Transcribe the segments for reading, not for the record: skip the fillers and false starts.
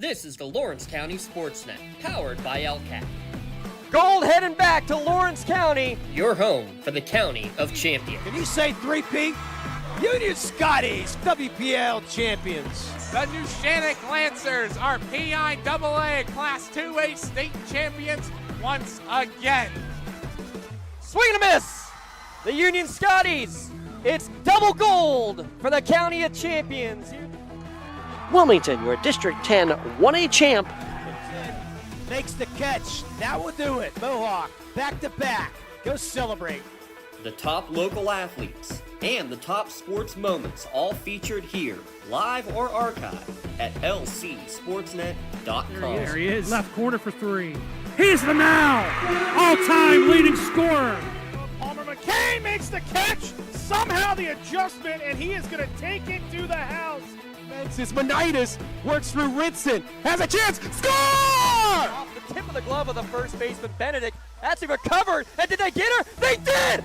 This is the Lawrence County SportsNet, powered by LCAT. Gold heading back to Lawrence County. Your home for the County of Champions. Can you say 3P? Union Scotties, WPIAL champions. The New Shenango Lancers are PIAA Class 2A state champions once again. Swing and a miss. The Union Scotties. It's double gold for the County of Champions. Wilmington, your District 10 1A champ. Makes the catch. That will do it. Mohawk, back to back. Go celebrate. The top local athletes and the top sports moments all featured here, live or archived at lcsportsnet.com. There he is. Left corner for three. He's the now all-time leading scorer. Palmer McCain makes the catch. Somehow the adjustment, and he is going to take it to the house. Francis Monitis works through Ritson. Has a chance. Score! Off the tip of the glove of the first baseman, Benedict. Actually recovered. And did they get her? They did!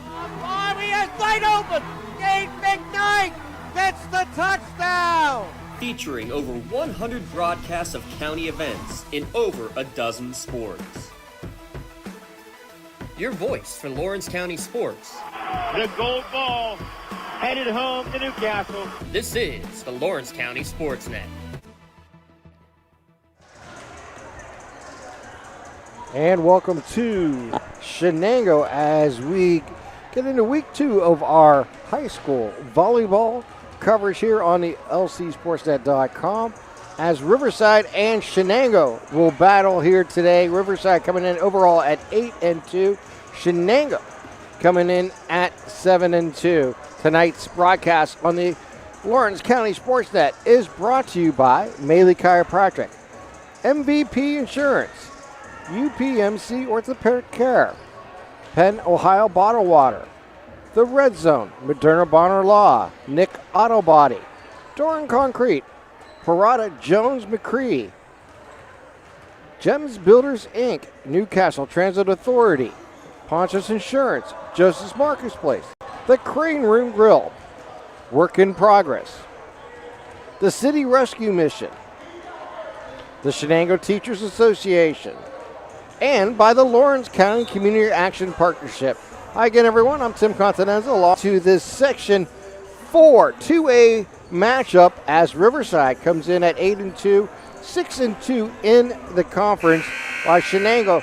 Oh, he has wide open. Dave McKnight gets the touchdown. Featuring over 100 broadcasts of county events in over a dozen sports. Your voice for Lawrence County sports. The gold ball headed home to Newcastle. This is the Lawrence County SportsNet. And welcome to Shenango as we get into week 2 of our high school volleyball coverage here on the lcsportsnet.com as Riverside and Shenango will battle here today. Riverside coming in overall at 8-2. Shenango coming in at 7-2. Tonight's broadcast on the Lawrence County SportsNet is brought to you by Maley Chiropractic, MVP Insurance, UPMC Orthopedic Care, Penn Ohio Bottled Water, The Red Zone, Moderna Bonner Law, Nick Auto Body, Doran Concrete, Parada Jones McCree, Gems Builders Inc., Newcastle Transit Authority, Ponchos Insurance, Joseph's Marketplace, The Crane Room Grill, Work in Progress, the City Rescue Mission, the Shenango Teachers Association, and by the Lawrence County Community Action Partnership. Hi again, everyone. I'm Tim Continenza, along to this Section 4 2A matchup as Riverside comes in at 8-2, 6-2 in the conference, while Shenango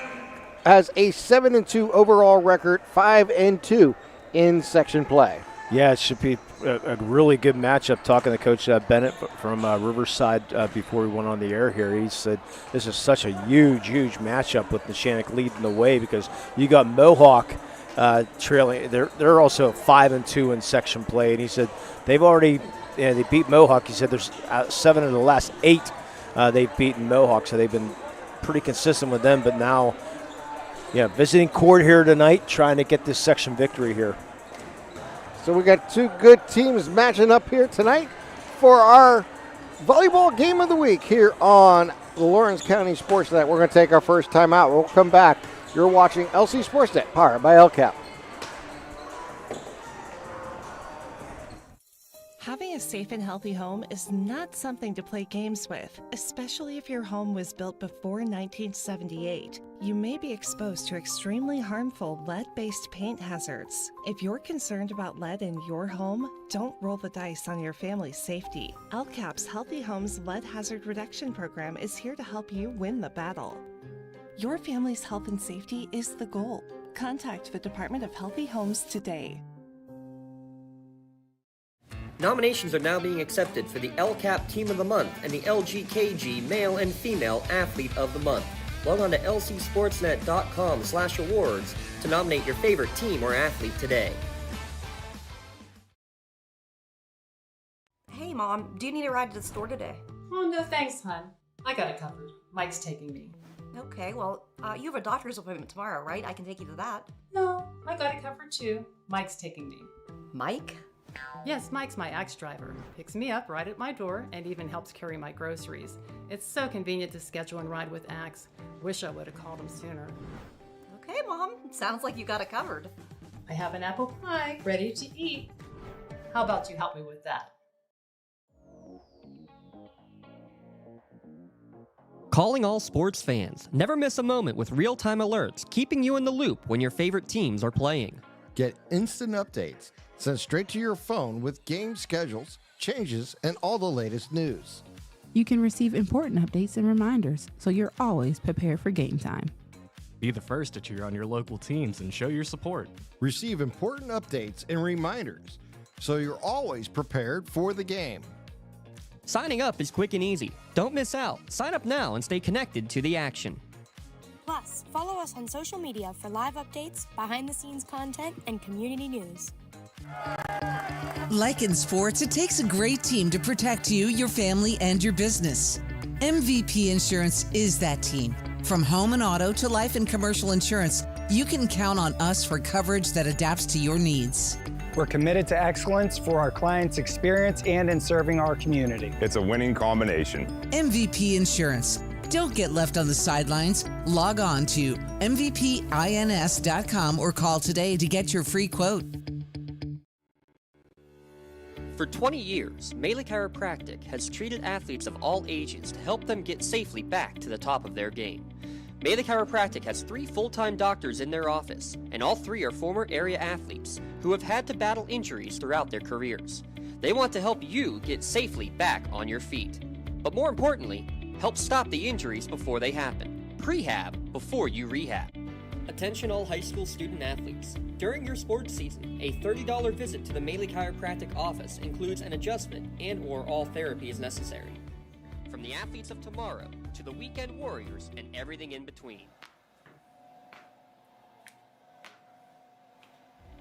has a 7-2 overall record, 5-2 in section play. Yeah, it should be a really good matchup. Talking to Coach Bennett from Riverside before we went on the air here, he said this is such a huge matchup with Neshannock leading the way because you got Mohawk trailing. They're also 5-2 in section play, and he said they've already they beat Mohawk. He said there's 7 of the last 8 they've beaten Mohawk, so they've been pretty consistent with them. But now, visiting court here tonight, trying to get this section victory here. So we got 2 good teams matching up here tonight for our volleyball game of the week here on the Lawrence County SportsNet. We're going to take our first time out. We'll come back. You're watching LC SportsNet, powered by LCAP. Having a safe and healthy home is not something to play games with, especially if your home was built before 1978. You may be exposed to extremely harmful lead-based paint hazards. If you're concerned about lead in your home, don't roll the dice on your family's safety. LCAP's Healthy Homes Lead Hazard Reduction Program is here to help you win the battle. Your family's health and safety is the goal. Contact the Department of Healthy Homes today. Nominations are now being accepted for the LCAP Team of the Month and the LGKG Male and Female Athlete of the Month. Log on to lcsportsnet.com/awards to nominate your favorite team or athlete today. Hey, Mom, do you need a ride to the store today? Oh, no thanks, hon. I got it covered. Mike's taking me. Okay, well, you have a doctor's appointment tomorrow, right? I can take you to that. No, I got it covered too. Mike's taking me. Mike? Yes, Mike's my Axe driver. Picks me up right at my door and even helps carry my groceries. It's so convenient to schedule and ride with Axe. Wish I would have called him sooner. Okay, Mom. Sounds like you got it covered. I have an apple pie ready to eat. How about you help me with that? Calling all sports fans. Never miss a moment with real-time alerts, keeping you in the loop when your favorite teams are playing. Get instant updates sent straight to your phone with game schedules, changes, and all the latest news. You can receive important updates and reminders, so you're always prepared for game time. Be the first to cheer on your local teams and show your support. Receive important updates and reminders, so you're always prepared for the game. Signing up is quick and easy. Don't miss out. Sign up now and stay connected to the action. Plus, follow us on social media for live updates, behind-the-scenes content, and community news. Like in sports, it takes a great team to protect you, your family, and your business. MVP Insurance is that team. From home and auto to life and commercial insurance, you can count on us for coverage that adapts to your needs. We're committed to excellence for our clients' experience and in serving our community. It's a winning combination. MVP Insurance. Don't get left on the sidelines. Log on to mvpins.com or call today to get your free quote. For 20 years, Melee Chiropractic has treated athletes of all ages to help them get safely back to the top of their game. Melee Chiropractic has 3 full-time doctors in their office, and all 3 are former area athletes who have had to battle injuries throughout their careers. They want to help you get safely back on your feet. But more importantly, help stop the injuries before they happen. Prehab before you rehab. Attention all high school student athletes. During your sports season, a $30 visit to the Melee Chiropractic office includes an adjustment and/or all therapy is necessary. From the athletes of tomorrow to the weekend warriors and everything in between.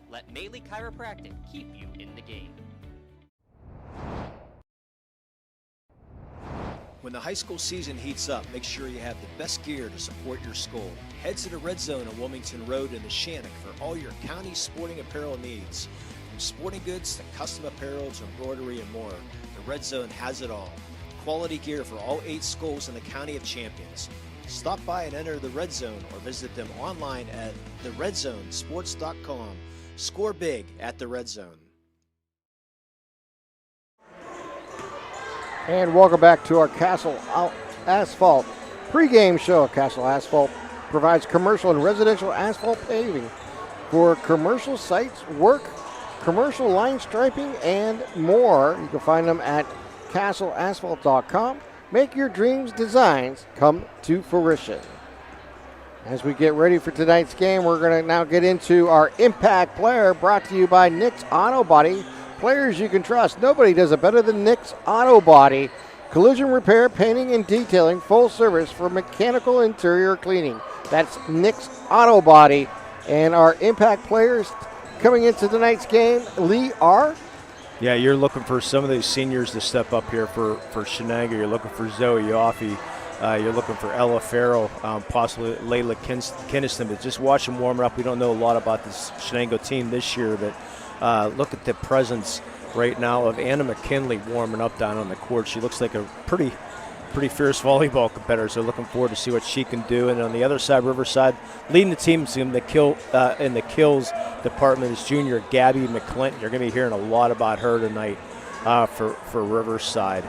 Let Melee Chiropractic keep you in the game. When the high school season heats up, make sure you have the best gear to support your school. Head to the Red Zone on Wilmington Road in Neshannock for all your county sporting apparel needs. From sporting goods to custom apparel to embroidery and more, the Red Zone has it all. Quality gear for all 8 schools in the County of Champions. Stop by and enter the Red Zone or visit them online at theredzonesports.com. Score big at the Red Zone. And welcome back to our Castle Asphalt pregame show. Castle Asphalt provides commercial and residential asphalt paving for commercial sites, work, commercial line striping, and more. You can find them at castleasphalt.com. Make your dreams designs come to fruition. As we get ready for tonight's game, we're going to now get into our impact player brought to you by Nick's Auto Body Players you can trust. Nobody does it better than Nick's Auto Body. Collision repair, painting, and detailing. Full service for mechanical interior cleaning. That's Nick's Auto Body. And our impact players coming into tonight's game, Lee R. Yeah, you're looking for some of these seniors to step up here for Shenango. You're looking for Zoe Yoffe. You're looking for Ella Farrell, possibly Layla Kinniston. But just watch them warm up. We don't know a lot about this Shenango team this year, but look at the presence right now of Anna McKinley warming up down on the court. She looks like a pretty fierce volleyball competitor, so looking forward to see what she can do. And on the other side, Riverside, leading the team in the kills department is junior Gabby McClinton. You're going to be hearing a lot about her tonight for Riverside.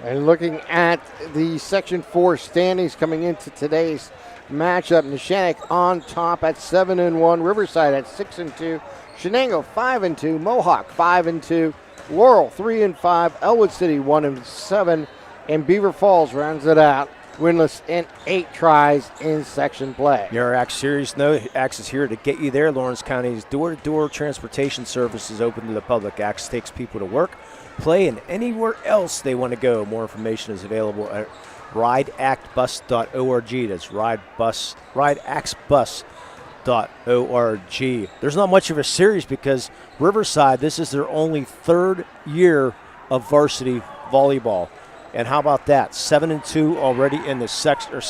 And looking at the Section 4 standings coming into today's matchup, Neshannock on top at 7-1, Riverside at 6-2, Shenango 5-2, Mohawk 5-2, Laurel 3-5, Elwood City 1-7, and Beaver Falls rounds it out, winless in 8 tries in section play. Your Axe Series, Axe is here to get you there. Lawrence County's door-to-door transportation service is open to the public. Axe takes people to work, play, and anywhere else they want to go. More information is available at rideactbus.org. That's rideaxbus.org. There's not much of a series because Riverside, this is their only 3rd year of varsity volleyball. And how about that? 7-2 already in the section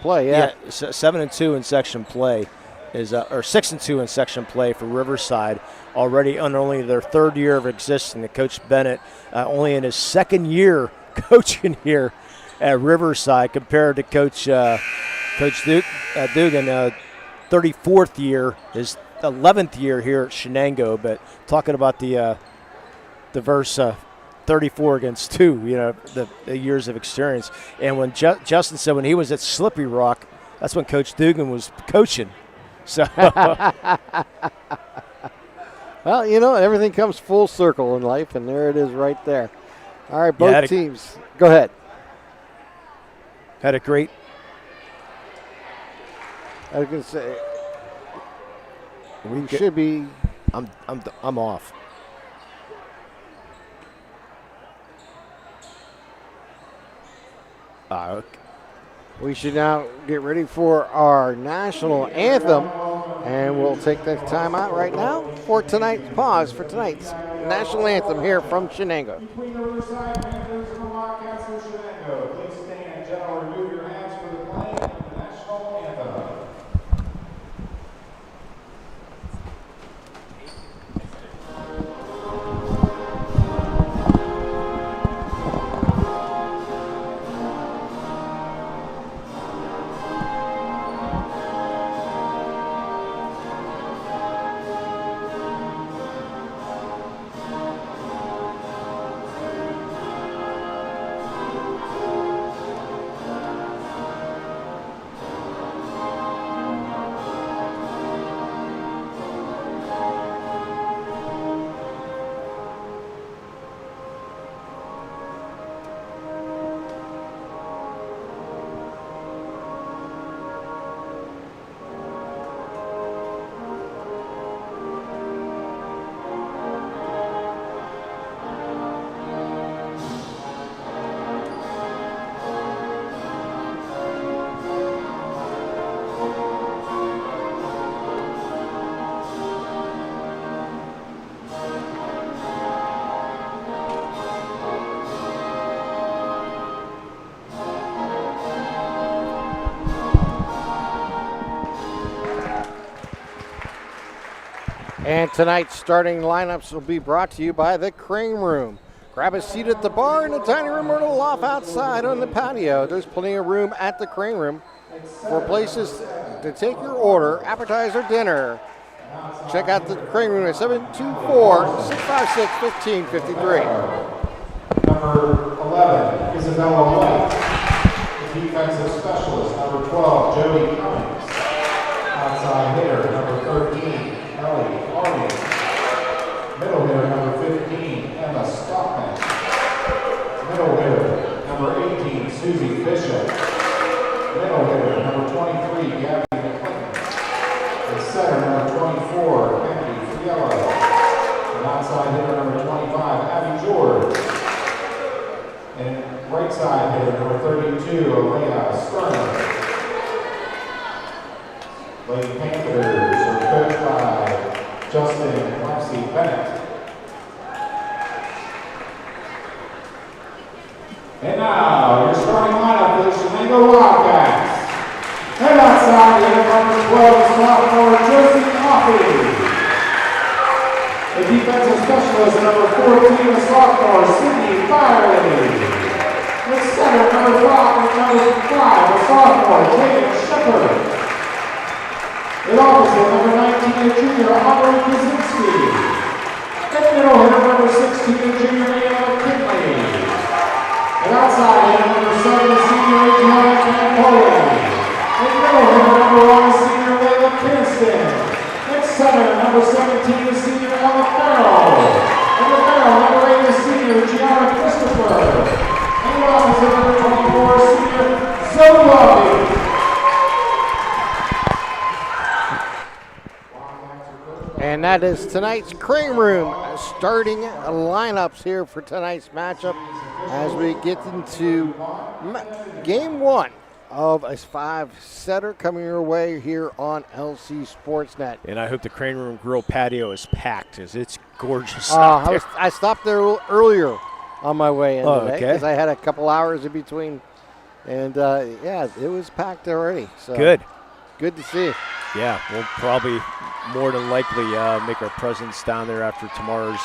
play, yeah. 7-2 in section play is or 6-2 in section play for Riverside, already on only their 3rd year of existing. The Coach Bennett only in his 2nd year coaching here at Riverside compared to Coach Dugan, 34th year, his 11th year here at Shenango. But talking about the verse 34 against 2, the years of experience. And when Justin said when he was at Slippery Rock, that's when Coach Dugan was coaching. So, well, everything comes full circle in life, and there it is right there. All right, both teams. Go ahead. Had a great. I was going to say, we should be. I'm off. Okay. We should now get ready for our national anthem, and we'll take the time out right now for tonight's pause for tonight's national anthem here from Shenango. Between the Riverside Panthers and the Wildcats of Shenango, please stand, gentlemen, remove your hands for the playing of the national anthem. And tonight's starting lineups will be brought to you by the Crane Room. Grab a seat at the bar in the dining room or the loft outside on the patio. There's plenty of room at the Crane Room for places to take your order, appetizer, dinner. Check out the Crane Room at 724-656-1553. Number 11, Isabella White. The defensive specialist, number 12, Jody Cummings. Outside hitter, number 13, Ellie Harding. Middle hitter, number 15, Emma Stockman. Middle hitter, number 18, Susie Bishop. Middle hitter, number 23, Gabby McClinton. And center, number 24, Henry Fiello. side hitter number 25, Abby George. And right side hitter number 32, Alea Sterner. Lady Panthers are coached by Justin and Lexi Bennett. And now, your starting lineup for the Shenango Wildcats. Head outside, the number 12, sophomore Josie Coffey. The defensive specialist, number 14, the sophomore Sydney Fireley. The center, number 5, the sophomore Jaden Shepard. The opposite, number 19, the junior Aubrey Kaczynski. And the middle hitter, number 16, the junior Leah Kinley. And outside hitter, number 7, the senior Adriana Campoli. And middle hitter, number 1, the senior Layla Kinston. And center, number 17, the senior Ella Farrell. And the barrel, number 8, the senior Gianna Christopher. And the opposite, number 24, senior Zoe Lovey. And that is tonight's Crane Room starting lineups here for tonight's matchup as we get into game one of a 5-setter coming your way here on LC SportsNet. And I hope the Crane Room Grill patio is packed as it's gorgeous out there. I stopped there earlier on my way in today okay. because I had a couple hours in between. And, yeah, it was packed already. So Good. Good to see. Yeah, we'll probably more than likely make our presence down there after tomorrow's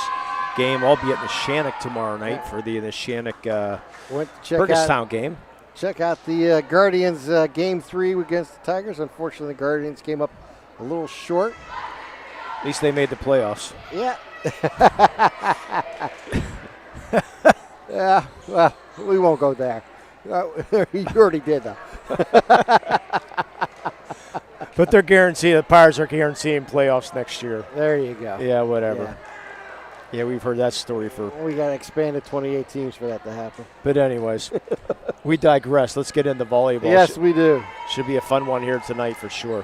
game. I'll be at Neshannock tomorrow night for the Neshannock Burgestown game. Check out the Guardians game 3 against the Tigers. Unfortunately, the Guardians came up a little short. At least they made the playoffs. Yeah. Yeah, well, we won't go there. You already did, though. But they're guaranteed, the Pirates are guaranteeing playoffs next year. There you go. Yeah, whatever. Yeah, we've heard that story for. We got to expand to 28 teams for that to happen. But anyways, we digress. Let's get into volleyball. Yes, we do. Should be a fun one here tonight for sure.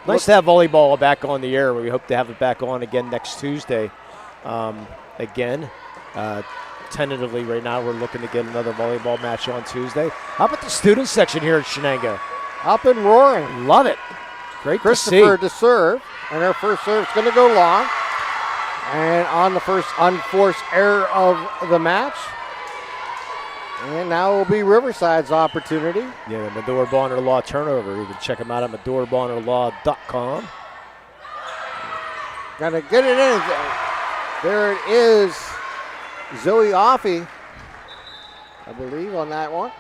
Nice to have volleyball back on the air. We hope to have it back on again next Tuesday. Tentatively right now, we're looking to get another volleyball match on Tuesday. How about the student section here at Shenango? Up and roaring. Love it. Great Christopher to see. to serve, and her first serve is going to go long. And on the first unforced error of the match. And now will be Riverside's opportunity. Yeah, the Medora Bonner Law turnover. You can check them out at medorabonnerlaw.com. Got to get it in. There it is. Zoe Offey, I believe, on that one.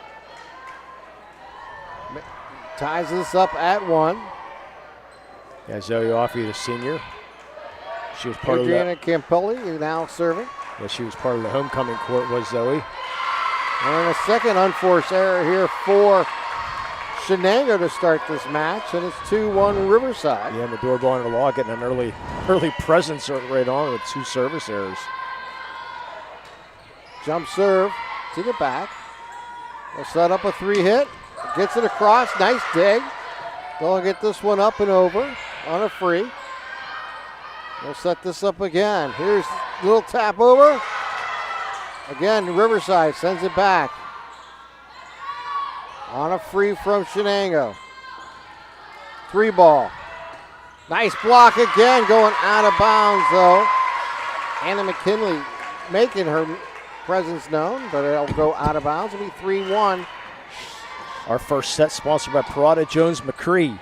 Ties this up at 1. Yeah, Zoe Offey, the senior. She was part Adriana of Campoli is now serving. Yeah, she was part of the homecoming court, was Zoe. And a second unforced error here for Shenango to start this match, and it's 2-1 Riverside. Yeah, Medora Bonner Law getting an early presence right on with 2 service errors. Jump serve to the back. They'll set up a 3-hit. Gets it across. Nice dig. They'll get this one up and over on a free. They'll set this up again. Here's a little tap over. Again, Riverside sends it back. On a free from Shenango. 3-ball. Nice block again, going out of bounds though. Anna McKinley making her presence known, but it'll go out of bounds. It'll be 3-1. Our first set sponsored by Parada Jones McCree.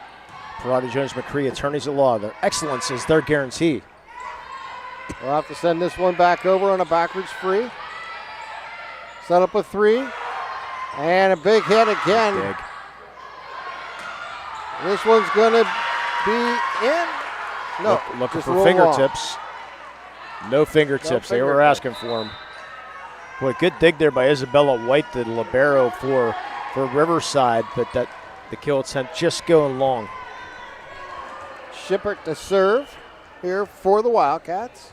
Parada Jones McCree, attorneys at law. Their excellence is their guarantee. We'll have to send this one back over on a backwards free. Set up a 3. And a big hit again. Big. This one's going to be in. No, looking just for roll fingertips. No fingertips. They were asking for them. Boy, good dig there by Isabella White, the libero for Riverside, but that the kill attempt just going long. Shippert to serve here for the Wildcats.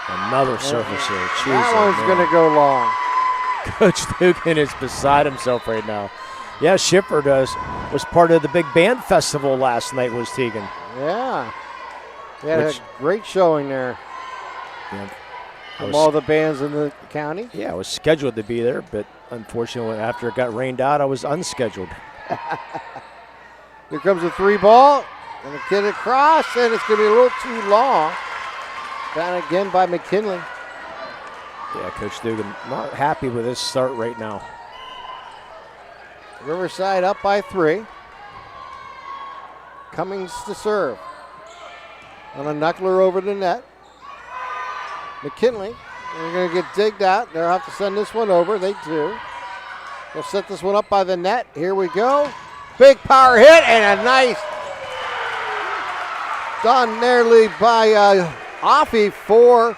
Another surface here. That one's going to go long. Coach Dugan is beside himself right now. Yeah, Shippert was part of the big band festival last night, was Tegan. Yeah. Yeah, a great showing there. Yeah, from all the bands in the county. Yeah, I was scheduled to be there, but unfortunately, after it got rained out, I was unscheduled. Here comes a 3 ball, and the kid across, and it's going to be a little too long. Down again by McKinley. Yeah, Coach Dugan not happy with his start right now. Riverside up by 3. Cummings to serve. On a knuckler over the net. McKinley, they're going to get digged out. They'll have to send this one over. They do. They'll set this one up by the net. Here we go. Big power hit and a nice done nearly by Offie for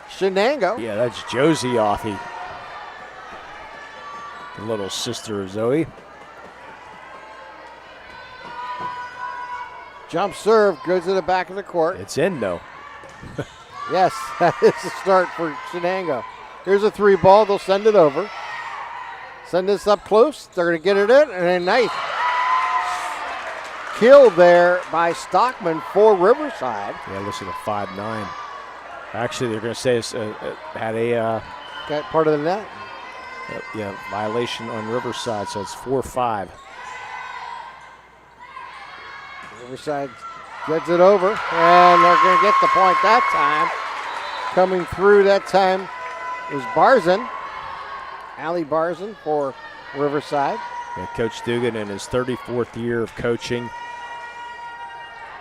Shenango. Yeah, that's Josie Offie, the little sister of Zoe. Jump serve goes to the back of the court. It's in though. Yes, that is the start for Shenango. Here's a 3 ball. They'll send it over. Send this up close. They're going to get it in. And a nice kill there by Stockman for Riverside. Yeah, listen to 5'9". Actually, they're going to say it's had a got part of the net. Yeah, violation on Riverside, so it's 4-5. Riverside gets it over, and they're going to get the point that time. Coming through that time is Barzin. Allie Barzin for Riverside. Yeah, Coach Dugan in his 34th year of coaching,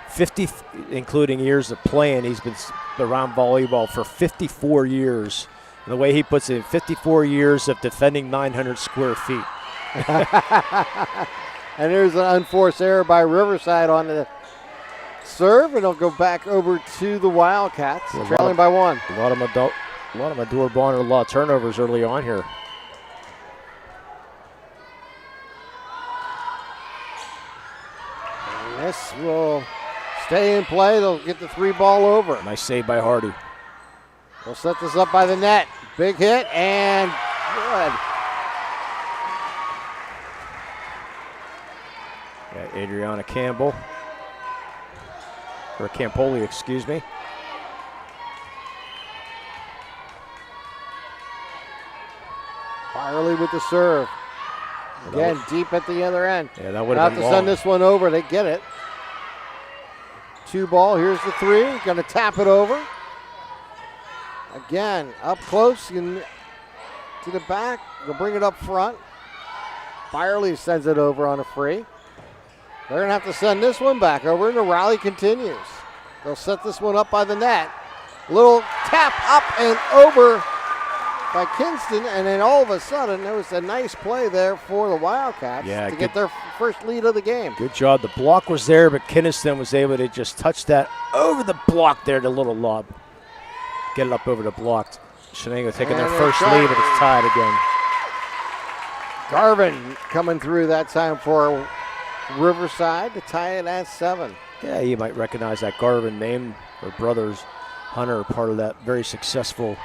50 including years of playing. He's been around volleyball for 54 years. And the way he puts it, 54 years of defending 900 square feet. And there's an unforced error by Riverside on the serve, and it'll go back over to the Wildcats, trailing by 1. A lot of Medora Bonner, a lot of turnovers early on here. And this will stay in play. They'll get the 3 ball over. Nice save by Hardy. They'll set this up by the net. Big hit and good. Got Adriana Campbell. Or Campoli, excuse me. Byerly with the serve. Again, deep at the other end. Yeah, that would have been long. Send this one over. They get it. 2 ball. Here's the 3. Going to tap it over. Again, up close and to the back. They'll bring it up front. Byerly sends it over on a free. They're going to have to send this one back over, and the rally continues. They'll set this one up by the net. Little tap up and over by Kinston, and then all of a sudden, there was a nice play there for the Wildcats to get their first lead of the game. Good job. The block was there, but Kinston was able to just touch that over the block there, the little lob. Get it up over the block. Shenango taking their first lead, but it's tied again. Garvin coming through that time for Riverside to tie it at 7. Yeah, you might recognize that Garvin name. Her brothers, Hunter, part of that very successful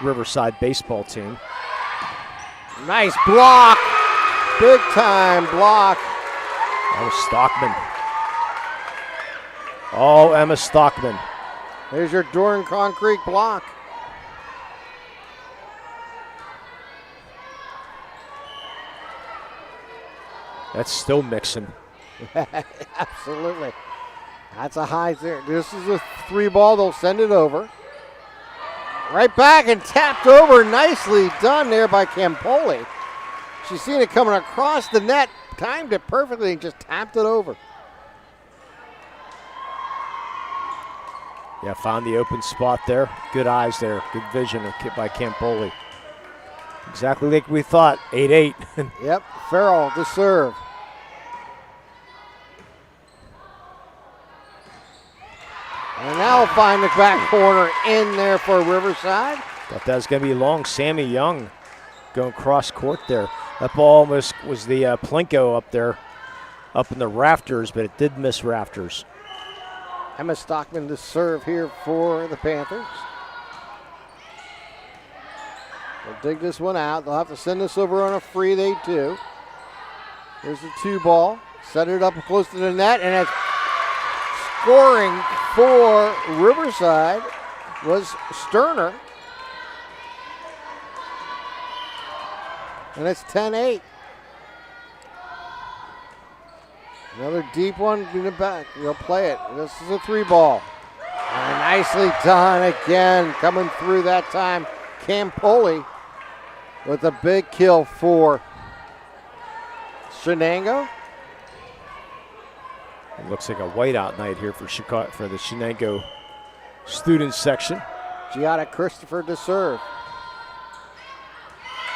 Riverside baseball team. Nice block. Big time block. That was Stockman. Oh, Emma Stockman. There's your Doran Concrete block. That's still mixing. Absolutely. That's a high there. This is a 3 ball. They'll send it over. Right back and tapped over. Nicely done there by Campoli. She's seen it coming across the net. Timed it perfectly and just tapped it over. Yeah, found the open spot there. Good eyes there. Good vision by Campoli. Exactly like we thought. 8-8. Yep. Farrell to serve. And now we'll find the back corner in there for Riverside. Thought that was going to be long. Sammy Young going cross court there. That ball almost was the Plinko up there, up in the rafters, but it did miss rafters. Emma Stockman to serve here for the Panthers. They'll dig this one out. They'll have to send this over on a free. They do. Here's the 2 ball. Set it up close to the net, and it's scoring for Riverside was Sterner. And it's 10-8. Another deep one in the back. They'll play it. This is a 3-ball. And nicely done again. Coming through that time, Campoli with a big kill for Shenango. It looks like a whiteout night here for Chicago, for the Shenango student section. Giada Christopher to serve.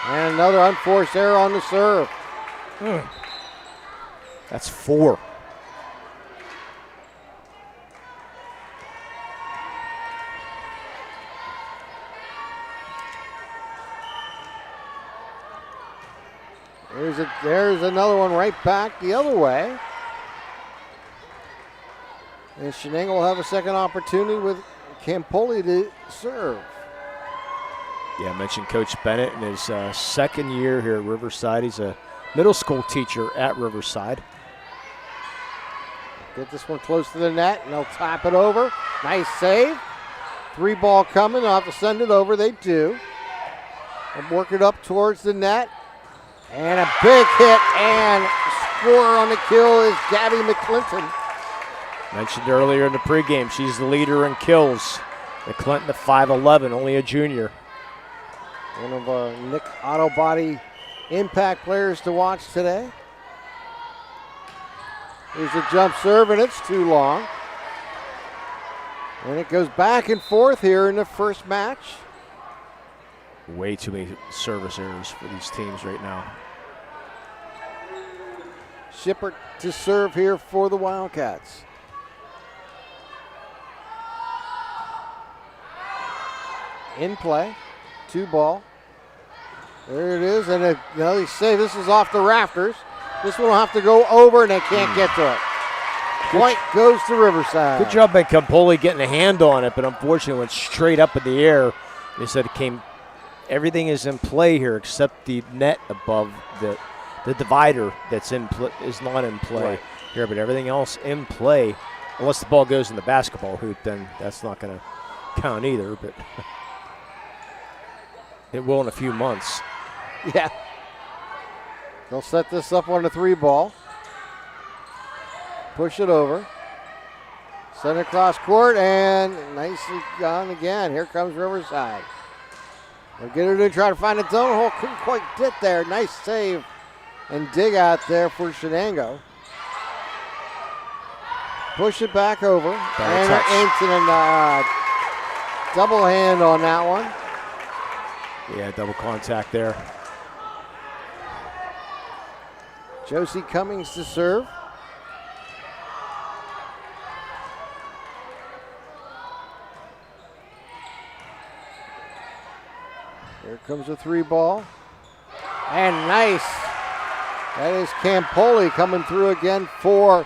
And another unforced error on the serve. That's 4. There's another one right back the other way. And Shenango will have a second opportunity with Campoli to serve. Yeah, I mentioned Coach Bennett in his second year here at Riverside. He's a middle school teacher at Riverside. Get this one close to the net, and they'll tap it over. Nice save. 3-ball coming. They'll have to send it over. They do. And work it up towards the net. And a big hit, and scorer on the kill is Gabby McClinton. Mentioned earlier in the pregame, she's the leader in kills. McClinton, the 5'11", only a junior. One of our Nick Auto Body impact players to watch today. Here's a jump serve, and it's too long. And it goes back and forth here in the first match. Way too many service errors for these teams right now. Shipper to serve here for the Wildcats. In play, 2-ball. There it is, and they say this is off the rafters. This one will have to go over, and they can't get to it. Point goes to Riverside. Good job by Campoli getting a hand on it, but unfortunately went straight up in the air. They said it came. Everything is in play here except the net above the divider that's is not in play here, but everything else in play, unless the ball goes in the basketball hoop, then that's not going to count either. But it will in a few months. Yeah. They'll set this up on the 3-ball. Push it over. Send it across court, and nicely done again. Here comes Riverside. They'll get her to try to find a zone hole. Couldn't quite get there. Nice save and dig out there for Shenango. Push it back over. And an double hand on that one. Yeah, double contact there. Josie Cummings to serve. Here comes a 3-ball. And nice. That is Campoli coming through again for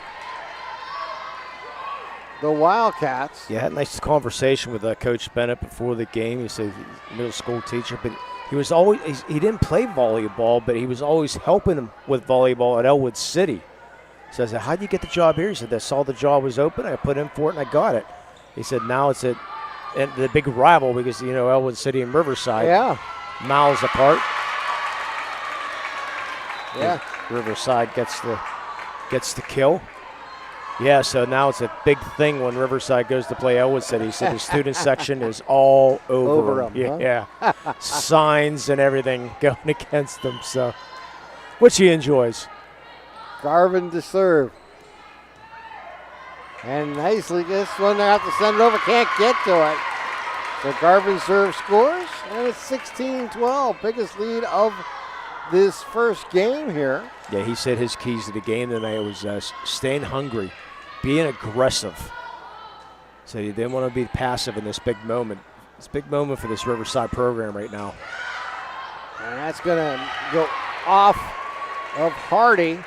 the Wildcats. Yeah, had a nice conversation with Coach Bennett before the game. He said he's a middle school teacher, but he was always, he didn't play volleyball, but he was always helping him with volleyball at Elwood City. So I said, how'd you get the job here? He said, I saw the job was open, I put in for it, and I got it. He said, now it's the big rival because, Elwood City and Riverside. Yeah. Miles apart. Yeah. And Riverside gets the kill. Yeah, so now it's a big thing when Riverside goes to play Elwood City. So the student section is all over them. Yeah. Signs and everything going against them, so which he enjoys. Garvin to serve. And nicely, this one they have to send it over. Can't get to it. So Garvin serve scores, and it's 16-12. Biggest lead of this first game here. Yeah, he said his keys to the game tonight was staying hungry, being aggressive. So he didn't want to be passive in this big moment. It's a big moment for this Riverside program right now. And that's going to go off of Hardy.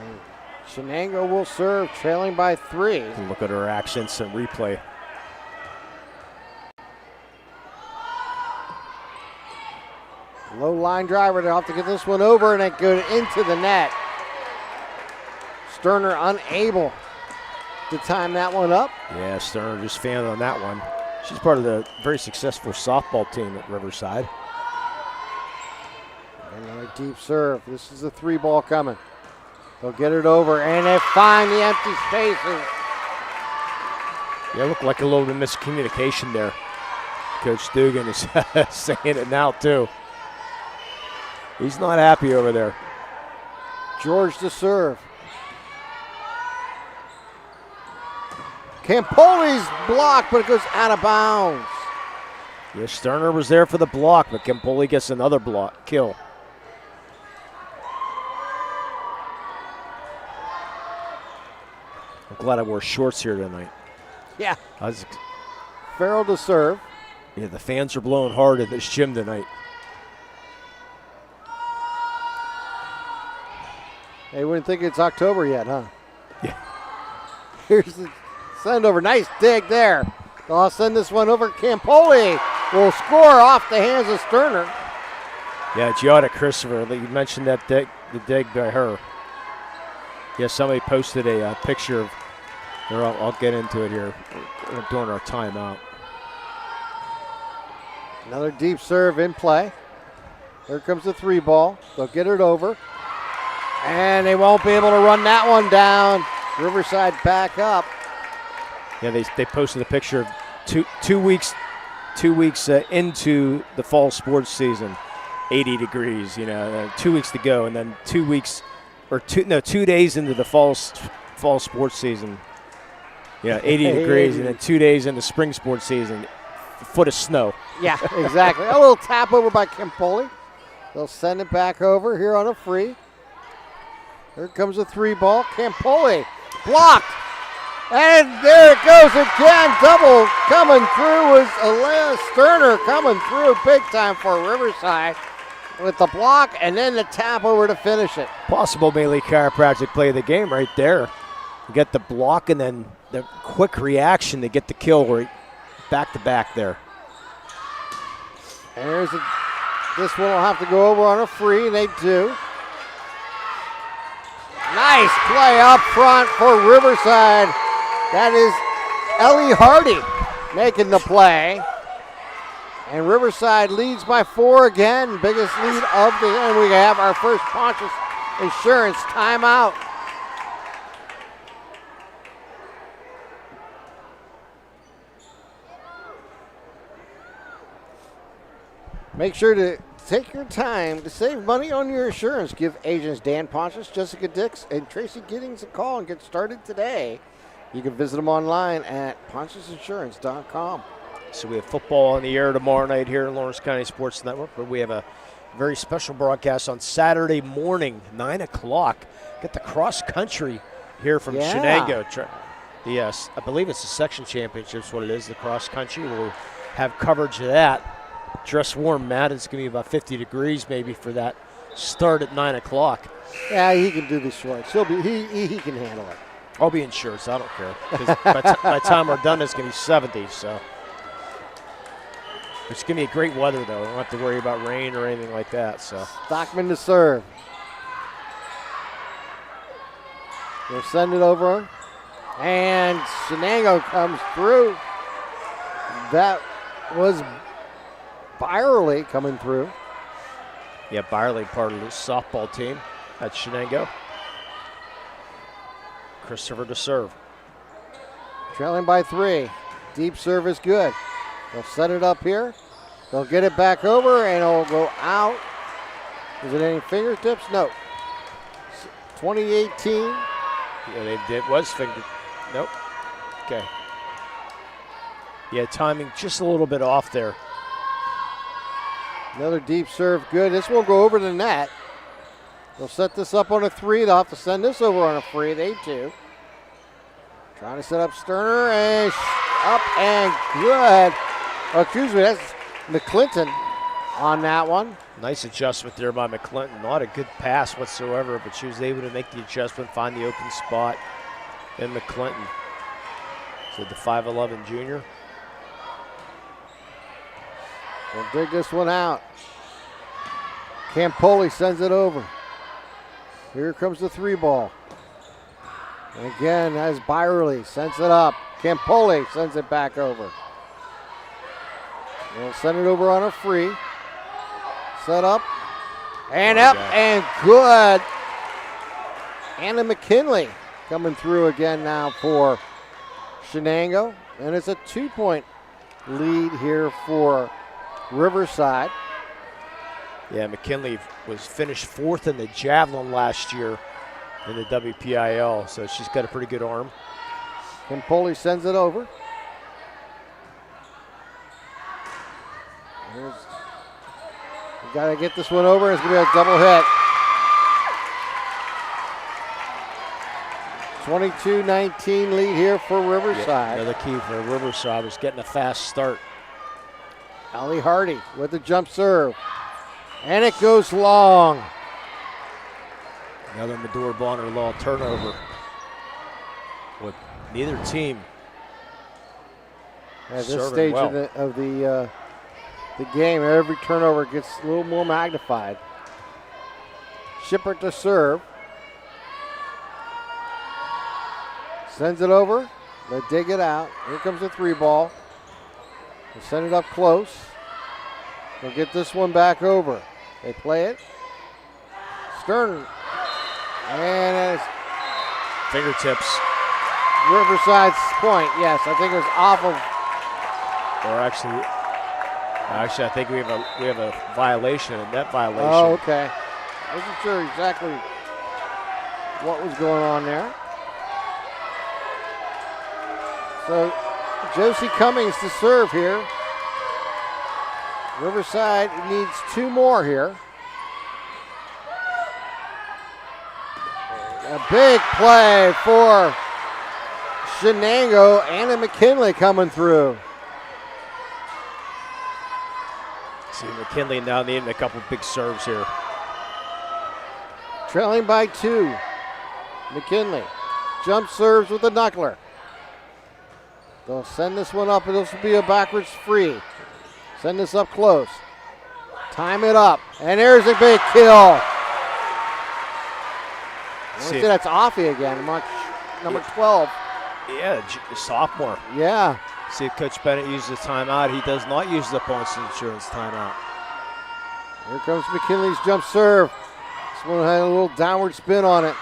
And Shenango will serve, trailing by 3. Look at her actions and replay. Low line driver. They'll have to get this one over, and it goes into the net. Sterner unable to time that one up. Yeah, Sterner just failed on that one. She's part of the very successful softball team at Riverside. Another deep serve. This is a 3-ball coming. They'll get it over, and they find the empty spaces. Yeah, it looked like a little bit of miscommunication there. Coach Dugan is saying it now, too. He's not happy over there. George to serve. Campoli's blocked, but it goes out of bounds. Yeah, Sterner was there for the block, but Campoli gets another block kill. I'm glad I wore shorts here tonight. Yeah. Farrell to serve. Yeah, the fans are blowing hard in this gym tonight. They wouldn't think it's October yet, huh? Yeah. Here's the send over. Nice dig there. I'll send this one over. Campoli will score off the hands of Sterner. Yeah, Giada Christopher, you mentioned that dig, the dig by her. Yeah, somebody posted a picture of her. I'll get into it here during our timeout. Another deep serve in play. Here comes the 3-ball. They'll get it over. And they won't be able to run that one down. Riverside back up. Yeah, they posted a picture of two weeks into the fall sports season, 80 degrees. 2 weeks to go, and then 2 weeks, or 2 days into the fall sports season. 80 degrees, and then 2 days into spring sports season, a foot of snow. Yeah, exactly. A little tap over by Campoli. They'll send it back over here on a free. Here comes a 3-ball. Campoli blocked. And there it goes again. Double coming through was Alea Sterner coming through big time for Riverside with the block and then the tap over to finish it. Possible Bailey Chiropractic play of the game right there. You get the block and then the quick reaction to get the kill right back to back there. And this one will have to go over on a free, and they do. Nice play up front for Riverside. That is Ellie Hardy making the play. And Riverside leads by 4 again. Biggest lead of the game. We have our first Pontius Insurance timeout. Make sure to take your time to save money on your insurance. Give agents Dan Pontius, Jessica Dix, and Tracy Giddings a call and get started today. You can visit them online at pontiusinsurance.com. So we have football on the air tomorrow night here in Lawrence County Sports Network, but we have a very special broadcast on Saturday morning, 9 o'clock. Get the cross country here from Shenango. Yes, I believe it's the section championships, what it is, the cross country. We'll have coverage of that. Dress warm, Matt. It's going to be about 50 degrees maybe for that start at 9 o'clock. Yeah, he can do the shorts. He can handle it. I'll be in shorts. I don't care. 'Cause by the time we're done, it's going to be 70. So it's going to be great weather, though. We don't have to worry about rain or anything like that. So Stockman to serve. They'll send it over. And Shenango comes through. That was Byerly coming through. Yeah, Byerly part of the softball team at Shenango. Christopher to serve. Trailing by 3. Deep serve is good. They'll set it up here. They'll get it back over and it'll go out. Is it any fingertips? No. 2018. Yeah, it was finger. Nope. Okay. Yeah, timing just a little bit off there. Another deep serve, good. This will go over the net. They'll set this up on a 3. They'll have to send this over on a free. They do. Trying to set up Sterner and up and good. Oh, excuse me, that's McClinton on that one. Nice adjustment there by McClinton. Not a good pass whatsoever, but she was able to make the adjustment, find the open spot in McClinton. So the 5'11 junior. We'll dig this one out. Campoli sends it over. Here comes the 3-ball. And again, as Byerly sends it up. Campoli sends it back over. They'll send it over on a free. Set up. And up and good. Anna McKinley coming through again now for Shenango. And it's a 2-point lead here for Riverside. Yeah, McKinley was finished 4th in the javelin last year in the WPIAL, so she's got a pretty good arm. Campoli sends it over. We got to get this one over. It's going to be a double hit. 22-19 lead here for Riverside. Yeah, another key for Riverside was getting a fast start. Allie Hardy with the jump serve. And it goes long. Another Medora Bonner Law turnover. With neither team at this stage well. of the game, every turnover gets a little more magnified. Shipper to serve. Sends it over. They dig it out. Here comes the 3-ball. They send it up close. They'll get this one back over. They play it. Stern. And it's fingertips. Riverside's point. Yes, I think it was off of. Or actually, I think we have a violation, a net violation. Oh, okay. I wasn't sure exactly what was going on there. So Josie Cummings to serve here. Riverside needs 2 more here. A big play for Shenango. Anna McKinley coming through. See McKinley now needing a couple big serves here. Trailing by 2. McKinley jump serves with the knuckler. They'll send this one up, and this will be a backwards free. Send this up close. Time it up, and there's a big kill. I want to say that's Offie again, number 12. Yeah, sophomore. Yeah. See if Coach Bennett uses the timeout. He does not use the points insurance timeout. Here comes McKinley's jump serve. This one had a little downward spin on it.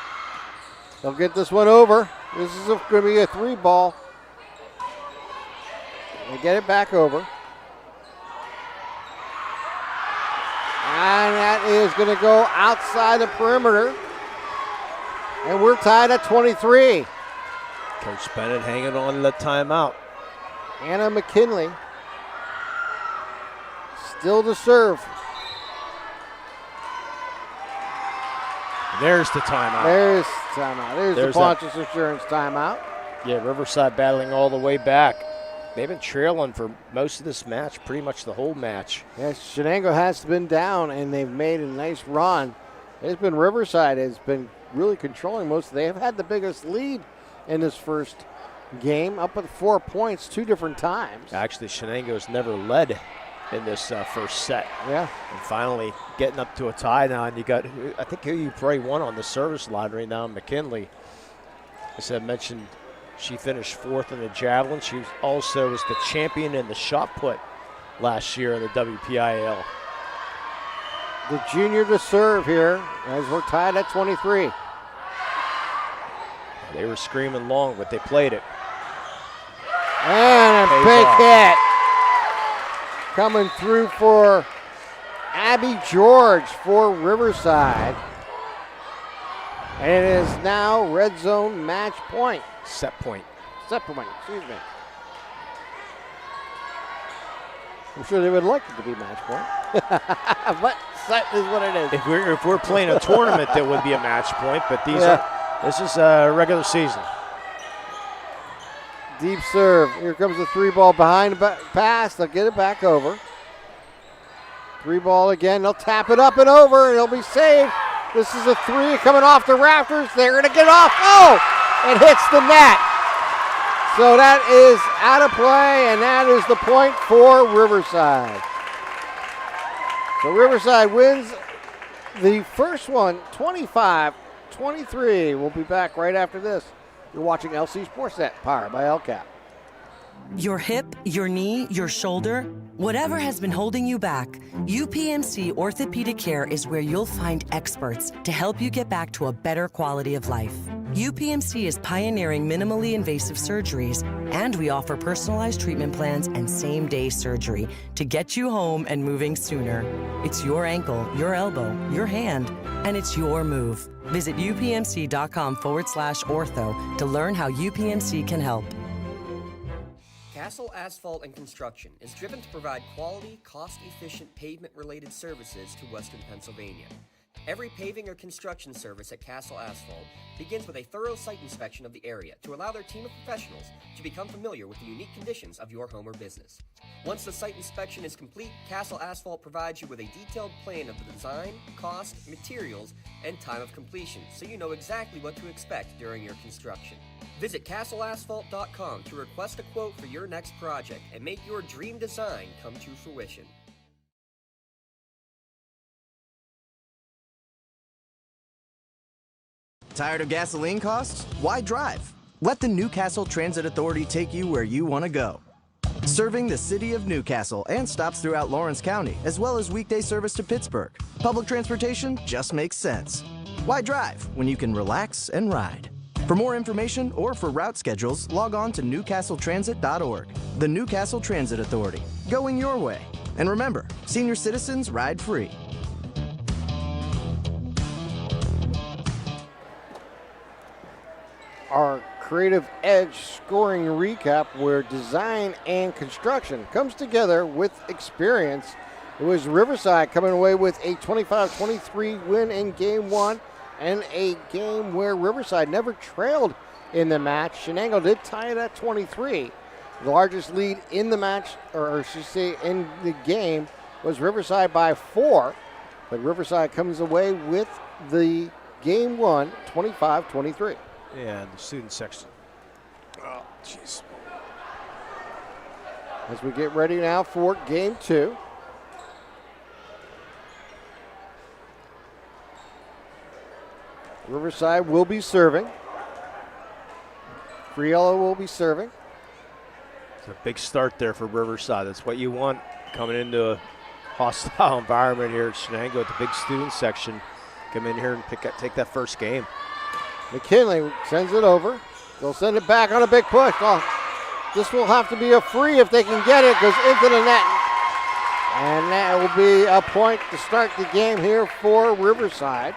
They'll get this one over. This is going to be a 3-ball. They get it back over. And that is going to go outside the perimeter. And we're tied at 23. Coach Bennett hanging on to the timeout. Anna McKinley still to serve. There's the timeout. There's the timeout. There's the Pontus Insurance timeout. Yeah, Riverside battling all the way back. They've been trailing for most of this match, pretty much the whole match. Yes, Shenango has been down, and they've made a nice run. It's been Riverside has been really controlling most. They have had the biggest lead in this first game, up at 4 points 2 different times. Actually, Shenango's never led in this first set. Yeah. And finally getting up to a tie now, and you got, I think who you probably won on the service line right now, McKinley. As I mentioned, she finished 4th in the javelin. She also was the champion in the shot put last year in the WPIAL. The junior to serve here as we're tied at 23. They were screaming long, but they played it. And a big hit coming through for Abby George for Riverside. And it is now red zone match point. Set point. Set point, excuse me. I'm sure they would like it to be match point. But set is what it is. If we're playing a tournament, that would be a match point, but this is a regular season. Deep serve. Here comes the 3-ball behind the pass. They'll get it back over. 3-ball again. They'll tap it up and over, and it'll be saved. This is a 3 coming off the rafters. They're going to get off. Oh! It hits the net. So that is out of play, and that is the point for Riverside. So Riverside wins the first one, 25-23. We'll be back right after this. You're watching LC SportsNet, powered by LCAP. Your hip, your knee, your shoulder, whatever has been holding you back, UPMC Orthopedic Care is where you'll find experts to help you get back to a better quality of life. UPMC is pioneering minimally invasive surgeries, and we offer personalized treatment plans and same-day surgery to get you home and moving sooner. It's your ankle, your elbow, your hand, and it's your move. Visit upmc.com/ortho to learn how UPMC can help. Castle Asphalt and Construction is driven to provide quality, cost-efficient pavement-related services to Western Pennsylvania. Every paving or construction service at Castle Asphalt begins with a thorough site inspection of the area to allow their team of professionals to become familiar with the unique conditions of your home or business. Once the site inspection is complete, Castle Asphalt provides you with a detailed plan of the design, cost, materials, and time of completion, so you know exactly what to expect during your construction. Visit castleasphalt.com to request a quote for your next project and make your dream design come to fruition. Tired of gasoline costs? Why drive? Let the Newcastle Transit Authority take you where you want to go. Serving the city of Newcastle and stops throughout Lawrence County, as well as weekday service to Pittsburgh. Public transportation just makes sense. Why drive when you can relax and ride? For more information or for route schedules, log on to newcastletransit.org. The Newcastle Transit Authority, going your way. And remember, senior citizens ride free. Our Creative Edge scoring recap, where design and construction comes together with experience. It was Riverside coming away with a 25-23 win in Game 1, and a game where Riverside never trailed in the match. Shenango did tie it at 23. The largest lead in the match, or I should say in the game, was Riverside by 4, but Riverside comes away with the Game 1 25-23. Yeah, the student section. Oh, jeez. As we get ready now for Game 2. Riverside will be serving. Friello will be serving. It's a big start there for Riverside. That's what you want coming into a hostile environment here at Shenango with the big student section. Come in here and take that first game. McKinley sends it over. They'll send it back on a big push. Oh, this will have to be a free if they can get it. Goes into the net. And that will be a point to start the game here for Riverside.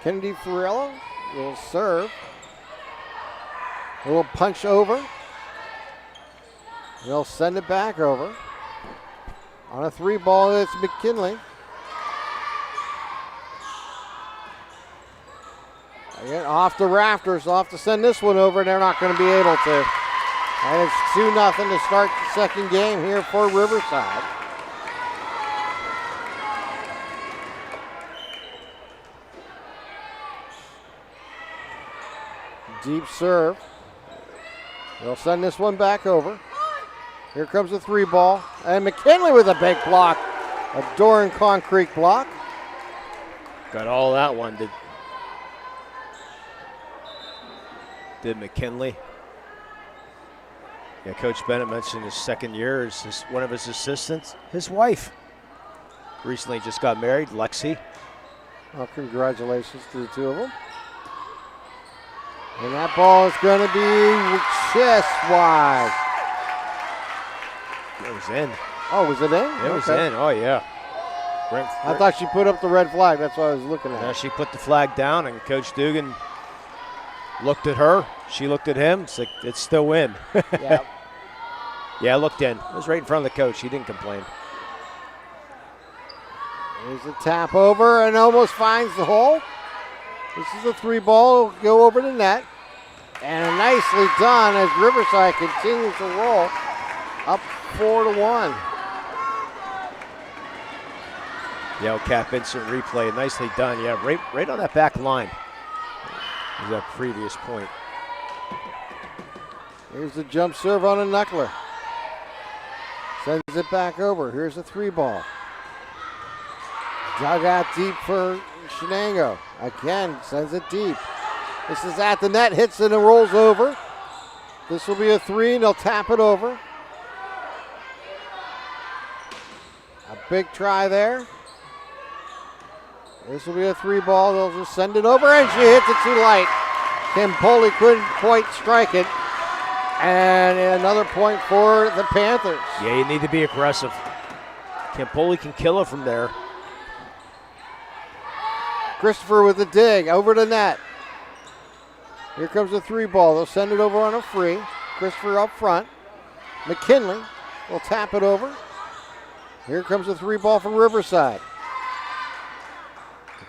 Kennedy Fiorello will serve. He will punch over. They'll send it back over. On a 3 ball, it's McKinley. Again, off the rafters. They'll have to send this one over. They're not going to be able to. And it's 2-0 to start the second game here for Riverside. Deep serve. They'll send this one back over. Here comes the 3 ball. And McKinley with a big block. A Doran Concrete block. Got all that one. Did McKinley. Yeah, Coach Bennett mentioned his second year as one of his assistants, his wife. Recently just got married, Lexi. Well, congratulations to the two of them. And that ball is going to be chest wide. It was in. Oh, was it in? It was in. Oh, yeah. I thought she put up the red flag. That's what I was looking at. Yeah, she put the flag down, and Coach Dugan looked at her. She looked at him. It's like, it's still in. Yeah. Yeah, looked in. It was right in front of the coach. He didn't complain. There's a tap over and almost finds the hole. This is a 3 ball. It'll go over the net. And nicely done as Riverside continues to roll up 4-1. Yeah, cap instant replay. Nicely done. Yeah, right on that back line. Was that previous point. Here's the jump serve on a knuckler. Sends it back over. Here's a 3 ball. Dug out deep for Shenango. Again, sends it deep. This is at the net, hits it and rolls over. This will be a 3, and they'll tap it over. A big try there. This will be a 3 ball. They'll just send it over, and she hits it too light. Campoli couldn't quite strike it. And another point for the Panthers. Yeah, you need to be aggressive. Campoli can kill it from there. Christopher with the dig over the net. Here comes the 3 ball. They'll send it over on a free. Christopher up front. McKinley will tap it over. Here comes the 3 ball from Riverside.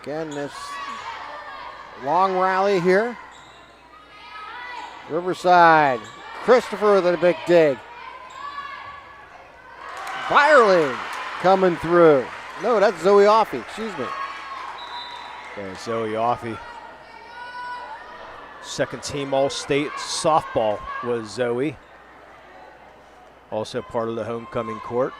Again, this long rally here. Riverside. Christopher with a big dig. Byerly coming through. No, that's Zoe Offey. Excuse me. Yeah, Zoe Offey. Second team All-State softball was Zoe. Also part of the homecoming court.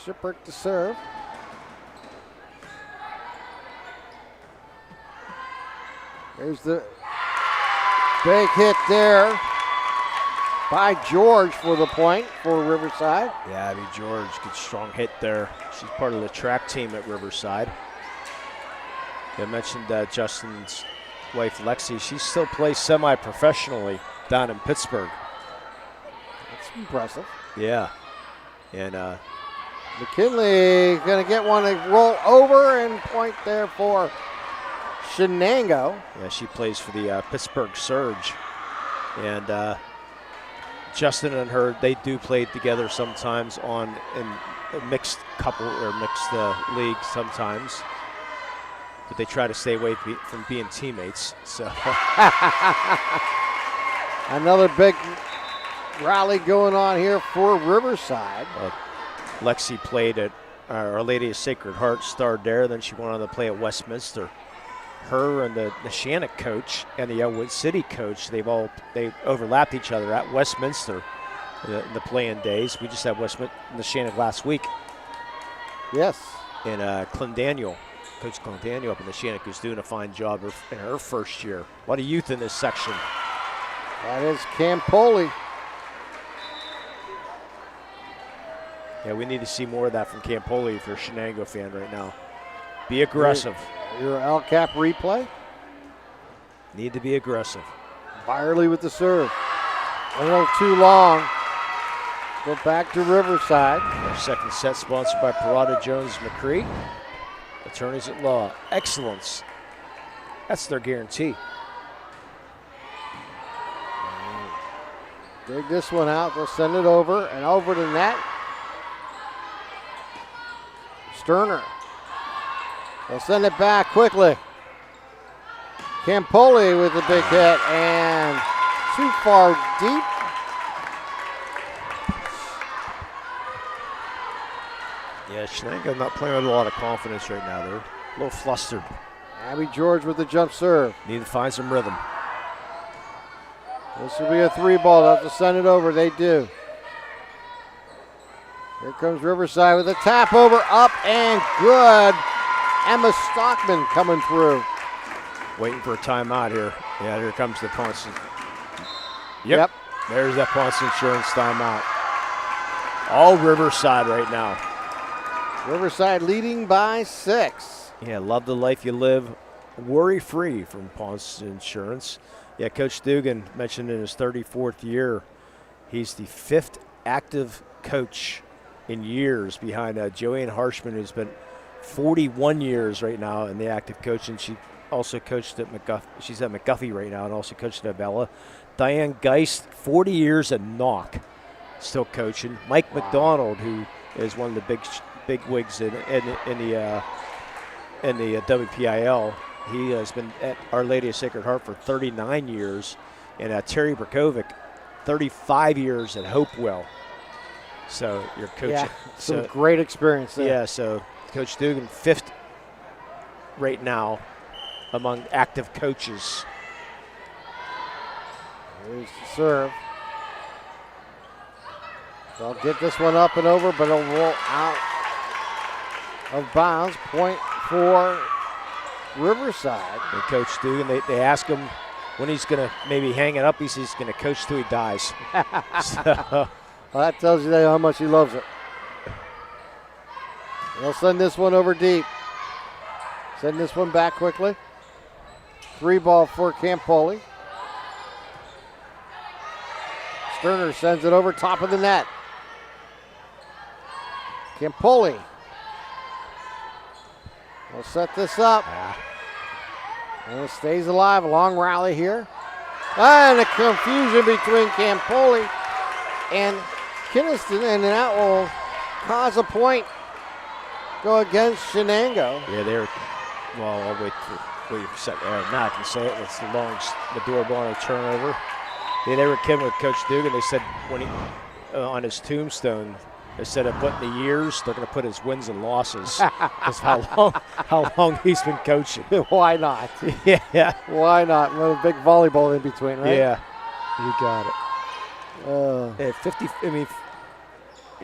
Shipwreck to serve. There's the big hit there by George for the point for Riverside. Yeah, Abby George, good strong hit there. She's part of the track team at Riverside. I mentioned Justin's wife, Lexi. She still plays semi-professionally down in Pittsburgh. That's impressive. Yeah. And McKinley going to get one to roll over and point there for Shenango. Yeah, she plays for the Pittsburgh Surge. And Justin and her, they do play together sometimes in a mixed couple or mixed league sometimes. But they try to stay away from being teammates. So another big rally going on here for Riverside. Lexi played at Our Lady of Sacred Heart, starred there. Then she went on to play at Westminster. Her and the Shannock coach and the Elwood City coach, they overlapped each other at Westminster in the play-in days. We just had the Shannock last week. Yes. And Clendaniel, Coach Clendaniel up in the Shannock, who's doing a fine job in her first year. A lot of youth in this section. That is Campoli. Yeah, we need to see more of that from Campoli if you're a Shenango fan right now. Be aggressive. Your LCAP replay. Need to be aggressive. Byerly with the serve. A little too long. Go back to Riverside. Our second set sponsored by Parada Jones McCree. Attorneys at Law. Excellence. That's their guarantee. Dig this one out. They'll send it over and over the net. Sterner. They'll send it back quickly. Campoli with the big hit and too far deep. Yeah, Shenango not playing with a lot of confidence right now. They're a little flustered. Abby George with the jump serve. Need to find some rhythm. This will be a 3 ball. They'll have to send it over. They do. Here comes Riverside with a tap over, up and good. Emma Stockman coming through. Waiting for a timeout here. Yeah, here comes the Ponce. Yep. There's that Ponce Insurance timeout. All Riverside right now. Riverside leading by 6. Yeah, love the life you live. Worry-free from Ponce Insurance. Yeah, Coach Dugan mentioned in his 34th year, he's the 5th active coach in years behind Joanne Harshman, who's been 41 years right now in the active coaching. She also coached at McGuffey. She's at McGuffey right now and also coached at Bella. Diane Geist, 40 years at Knock, still coaching. Mike McDonald, who is one of the big wigs in the WPIAL. He has been at Our Lady of Sacred Heart for 39 years. And Terry Brakovic, 35 years at Hopewell. So you're coaching. Yeah, some great experience there. Yeah, so Coach Dugan, 5th right now among active coaches. Here's the serve. They'll get this one up and over, but it'll roll out of bounds. Point for Riverside. And Coach Dugan, they ask him when he's going to maybe hang it up. He's going to coach till he dies. Well, that tells you how much he loves it. They'll send this one over deep. Send this one back quickly. 3 ball for Campoli. Sterner sends it over top of the net. Campoli will set this up. And it stays alive. A long rally here. And a confusion between Campoli and Kinniston, and that will cause a point go against Shenango. Yeah, they're, well, I'll wait for you set there. Now I can say it. It's the doorbell on a turnover. Yeah, they were kidding with Coach Dugan. They said when he, on his tombstone, instead of putting the years, they're going to put his wins and losses. That's how long he's been coaching. Why not? Yeah. Why not? A little big volleyball in between, right? Yeah, you got it.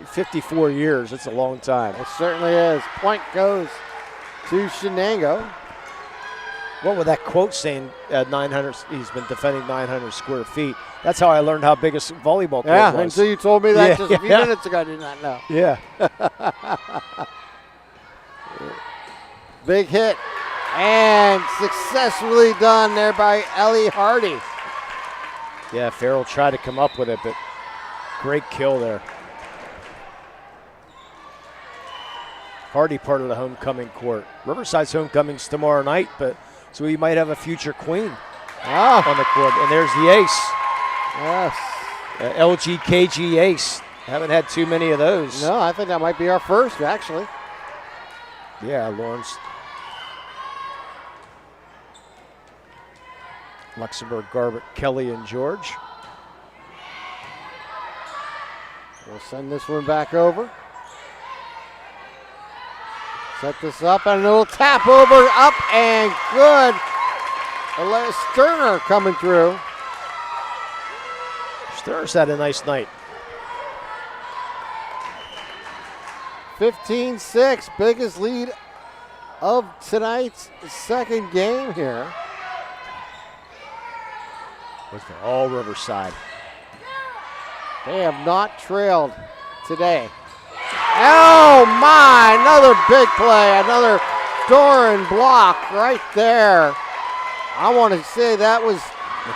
54 years. That's a long time. It certainly is. Point goes to Shenango. What was that quote saying? 900. He's been defending 900 square feet. That's how I learned how big a volleyball court was. Yeah, until you told me that just a few minutes ago. I did not know. Yeah. Big hit. And successfully done there by Ellie Hardy. Yeah, Farrell tried to come up with it, but great kill there. Hardy part of the homecoming court. Riverside's homecoming's tomorrow night, but so we might have a future queen on the court. And there's the ace. Yes. LGKG ace. Haven't had too many of those. No, I think that might be our first, actually. Yeah, Lawrence. Luxembourg, Garbutt, Kelly, and George. We'll send this one back over. Set this up and a little tap over, up and good. Sterner coming through. Sterner's had a nice night. 15-6, biggest lead of tonight's second game here. Was for all Riverside. They have not trailed today. Oh my, another big play, another Doran block right there. I want to say that was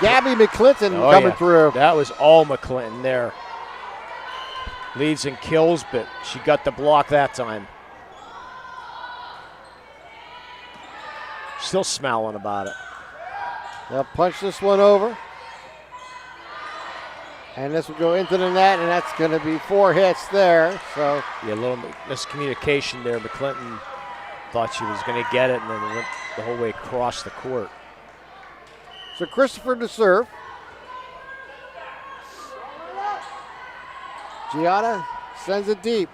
Gabby McClinton coming through. That was all McClinton there. Leads and kills, but she got the block that time. Still smiling about it. They'll punch this one over. And this will go into the net, and that's going to be 4 hits there. So yeah, a little miscommunication there. McClinton thought she was going to get it, and then it went the whole way across the court. So Christopher to serve. Giada sends it deep.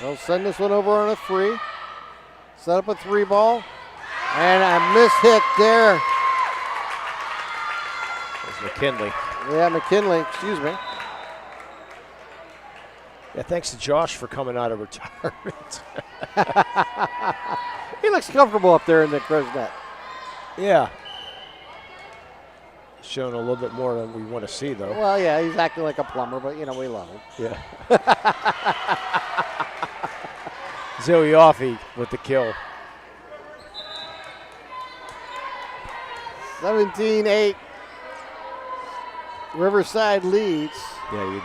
They'll send this one over on a 3. Set up a 3 ball. And a missed hit there. McKinley. Yeah, McKinley, excuse me. Yeah, thanks to Josh for coming out of retirement. He looks comfortable up there in the crow's net. Yeah. Showing a little bit more than we want to see, though. Well, yeah, he's acting like a plumber, but, you know, we love him. Yeah. Zoe Offey with the kill. 17-8. Riverside leads. Yeah, you'll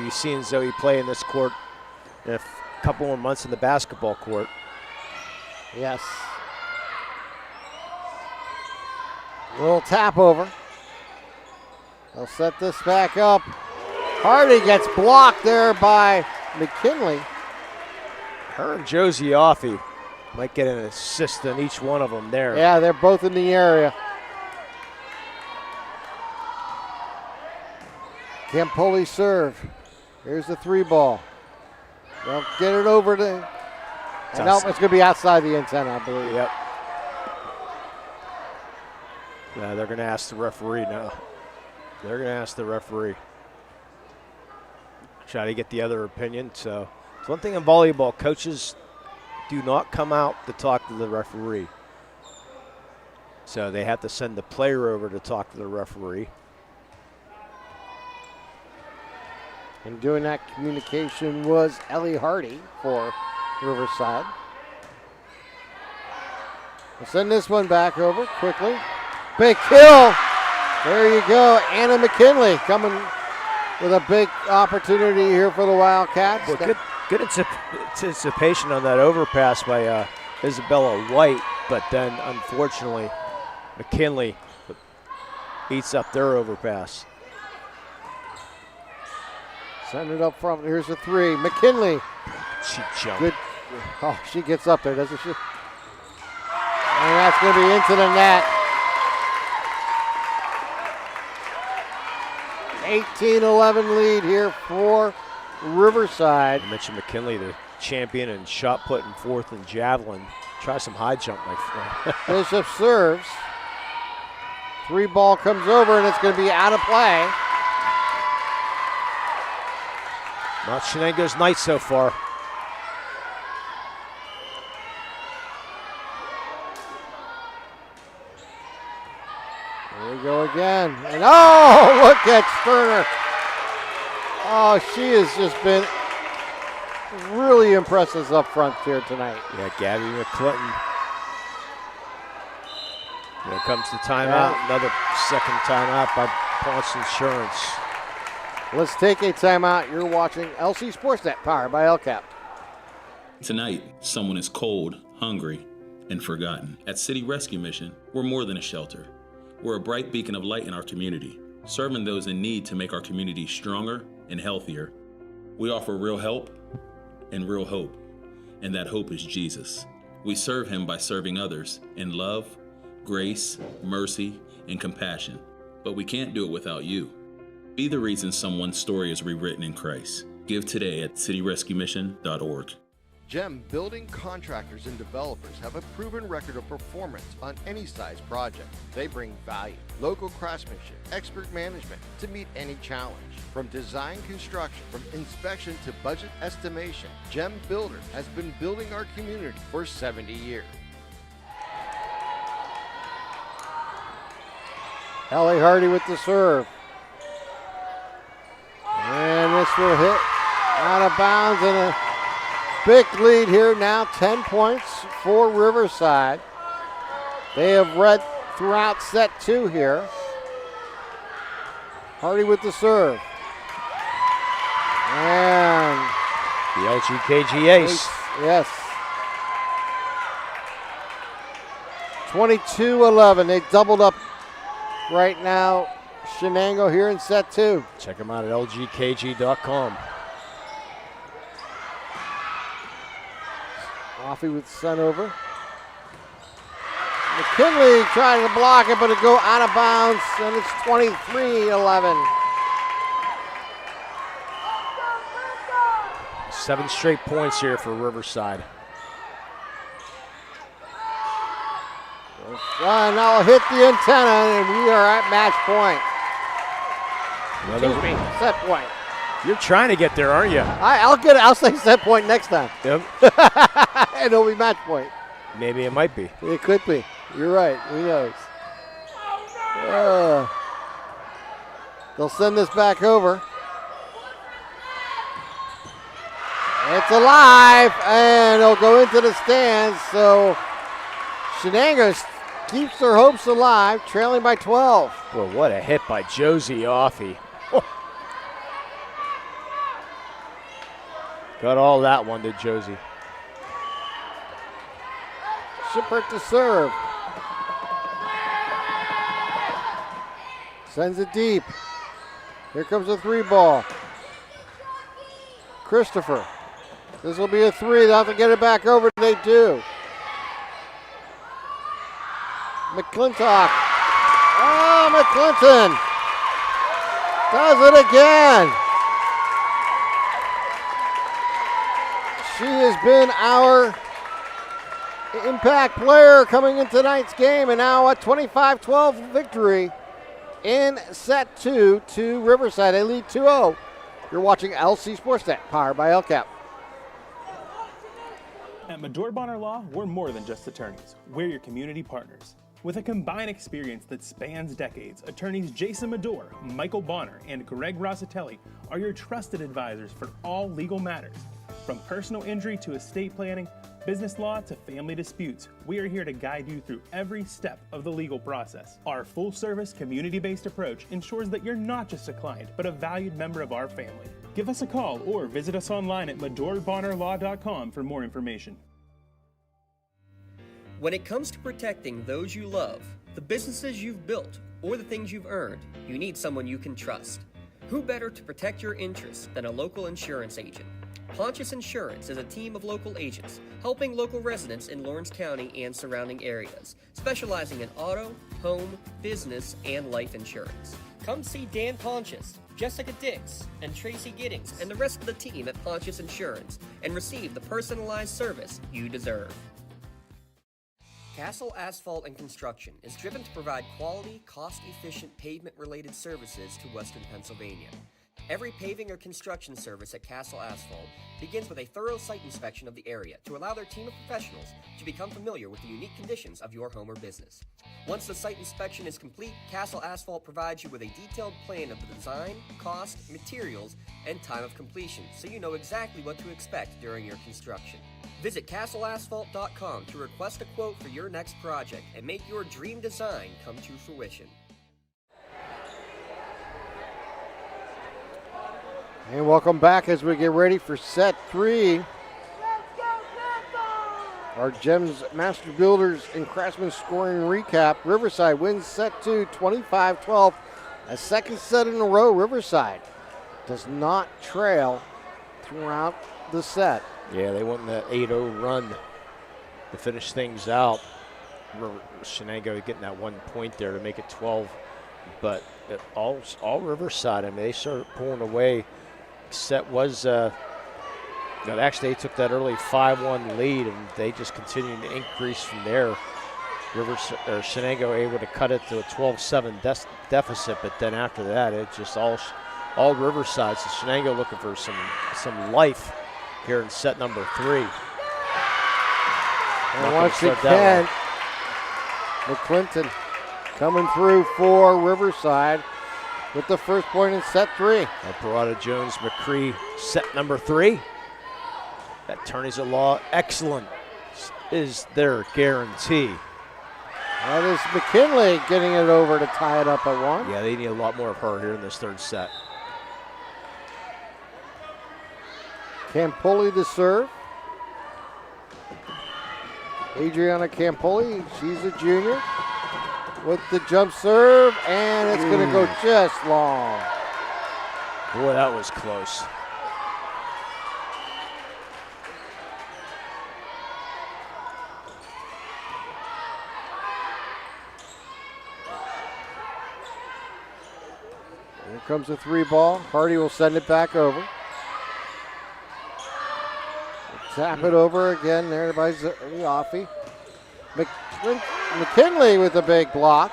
be seeing Zoe play in this court in a couple more months in the basketball court. Yes. Little tap over. They'll set this back up. Hardy gets blocked there by McKinley. Her and Josie Offey might get an assist on each one of them there. Yeah, they're both in the area. Campoli serve. Here's the 3 ball. They'll get it over to. No, it's going to be outside the antenna, I believe. Yep. Yeah, they're going to ask the referee now. They're going to ask the referee. Try to get the other opinion. So it's one thing in volleyball, coaches do not come out to talk to the referee. So they have to send the player over to talk to the referee. And doing that communication was Ellie Hardy for Riverside. We'll send this one back over quickly. Big kill. There you go. Anna McKinley coming with a big opportunity here for the Wildcats. Well, good anticipation on that overpass by Isabella White, but then unfortunately McKinley eats up their overpass. Send it up front. Here's a three. McKinley. She jumped. Good. Oh, she gets up there, doesn't she? And that's going to be into the net. 18-11 lead here for Riverside. I mentioned McKinley, the champion in shot put and fourth in javelin. Try some high jump, my friend. Bishop serves. Three ball comes over, and it's going to be out of play. Not Shenango's night so far. Here we go again. And oh, look at Sterner. Oh, she has just been really impressive up front here tonight. Yeah, Gabby McClinton. Here comes the timeout. Another second timeout by Ponce Insurance. Let's take a timeout. You're watching LC SportsNet, powered by LCAP. Tonight, someone is cold, hungry, and forgotten. At City Rescue Mission, we're more than a shelter. We're a bright beacon of light in our community, serving those in need to make our community stronger and healthier. We offer real help and real hope, and that hope is Jesus. We serve him by serving others in love, grace, mercy, and compassion. But we can't do it without you. Be the reason someone's story is rewritten in Christ. Give today at cityrescuemission.org. GEM building contractors and developers have a proven record of performance on any size project. They bring value, local craftsmanship, expert management to meet any challenge. From design construction, from inspection to budget estimation, GEM Builders has been building our community for 70 years. Ellie Hardy with the serve. And this will hit out of bounds, and a big lead here now, 10 points for Riverside. They have led throughout set two here. Hardy with the serve. And the LGKG ace. Yes. 22-11. They doubled up right now. Shenango here in set two. Check them out at lgkg.com. Offie with Sun over. McKinley trying to block it, but it go out of bounds, and it's 23-11. 7 straight points here for Riverside. And now hit the antenna, and we are at match point. Set point. You're trying to get there, aren't you? I'll say set point next time. Yep. And it'll be match point. Maybe it might be. It could be. You're right. Who knows? They'll send this back over. It's alive, and it'll go into the stands. So Shenango keeps their hopes alive, trailing by 12. Boy, what a hit by Josie Offie. Got all that one, did Josie. Shippert to serve. Sends it deep. Here comes a three ball. Christopher. This will be a three. They'll have to get it back over. They do. McClintock. Oh, McClinton does it again. She has been our impact player coming into tonight's game, and now a 25-12 victory in set 2 to Riverside. They lead 2-0. You're watching LC SportsNet, powered by LCAP. At Medore Bonner Law, we're more than just attorneys. We're your community partners. With a combined experience that spans decades, attorneys Jason Medore, Michael Bonner, and Greg Rossitelli are your trusted advisors for all legal matters. From personal injury to estate planning, business law to family disputes, we are here to guide you through every step of the legal process. Our full-service, community-based approach ensures that you're not just a client, but a valued member of our family. Give us a call or visit us online at medorebonnerlaw.com for more information. When it comes to protecting those you love, the businesses you've built, or the things you've earned, you need someone you can trust. Who better to protect your interests than a local insurance agent? Pontius Insurance is a team of local agents helping local residents in Lawrence County and surrounding areas, specializing in auto, home, business, and life insurance. Come see Dan Pontius, Jessica Dix, and Tracy Giddings, and the rest of the team at Pontius Insurance, and receive the personalized service you deserve. Castle Asphalt and Construction is driven to provide quality, cost-efficient pavement-related services to Western Pennsylvania. Every paving or construction service at Castle Asphalt begins with a thorough site inspection of the area to allow their team of professionals to become familiar with the unique conditions of your home or business. Once the site inspection is complete, Castle Asphalt provides you with a detailed plan of the design, cost, materials, and time of completion, so you know exactly what to expect during your construction. Visit castleasphalt.com to request a quote for your next project and make your dream design come to fruition. And welcome back as we get ready for set 3. Our Gems Master Builders and Craftsman scoring recap. Riverside wins set 2, 25-12. A second set in a row. Riverside does not trail throughout the set. Yeah, they went in that 8-0 run to finish things out. Shenango getting that 1 point there to make it 12. But all Riverside, I mean, they started pulling away. Set was, actually they took that early 5-1 lead, and they just continued to increase from there. Shenango able to cut it to a 12-7 deficit, but then after that, it just all Riverside. So Shenango looking for some life here in set number 3. And once again, McClinton coming through for Riverside with the first point in set 3. Parada Jones McCree, set number 3. That Attorneys at Law, excellent, is their guarantee. That is McKinley getting it over to tie it up at 1. Yeah, they need a lot more of her here in this third set. Campoli to serve. Adriana Campoli, she's a junior, with the jump serve, and it's going to go just long. Boy, that was close. Here comes the 3 ball. Hardy will send it back over. Tap it over again there by Yaffe. McKinley with a big block.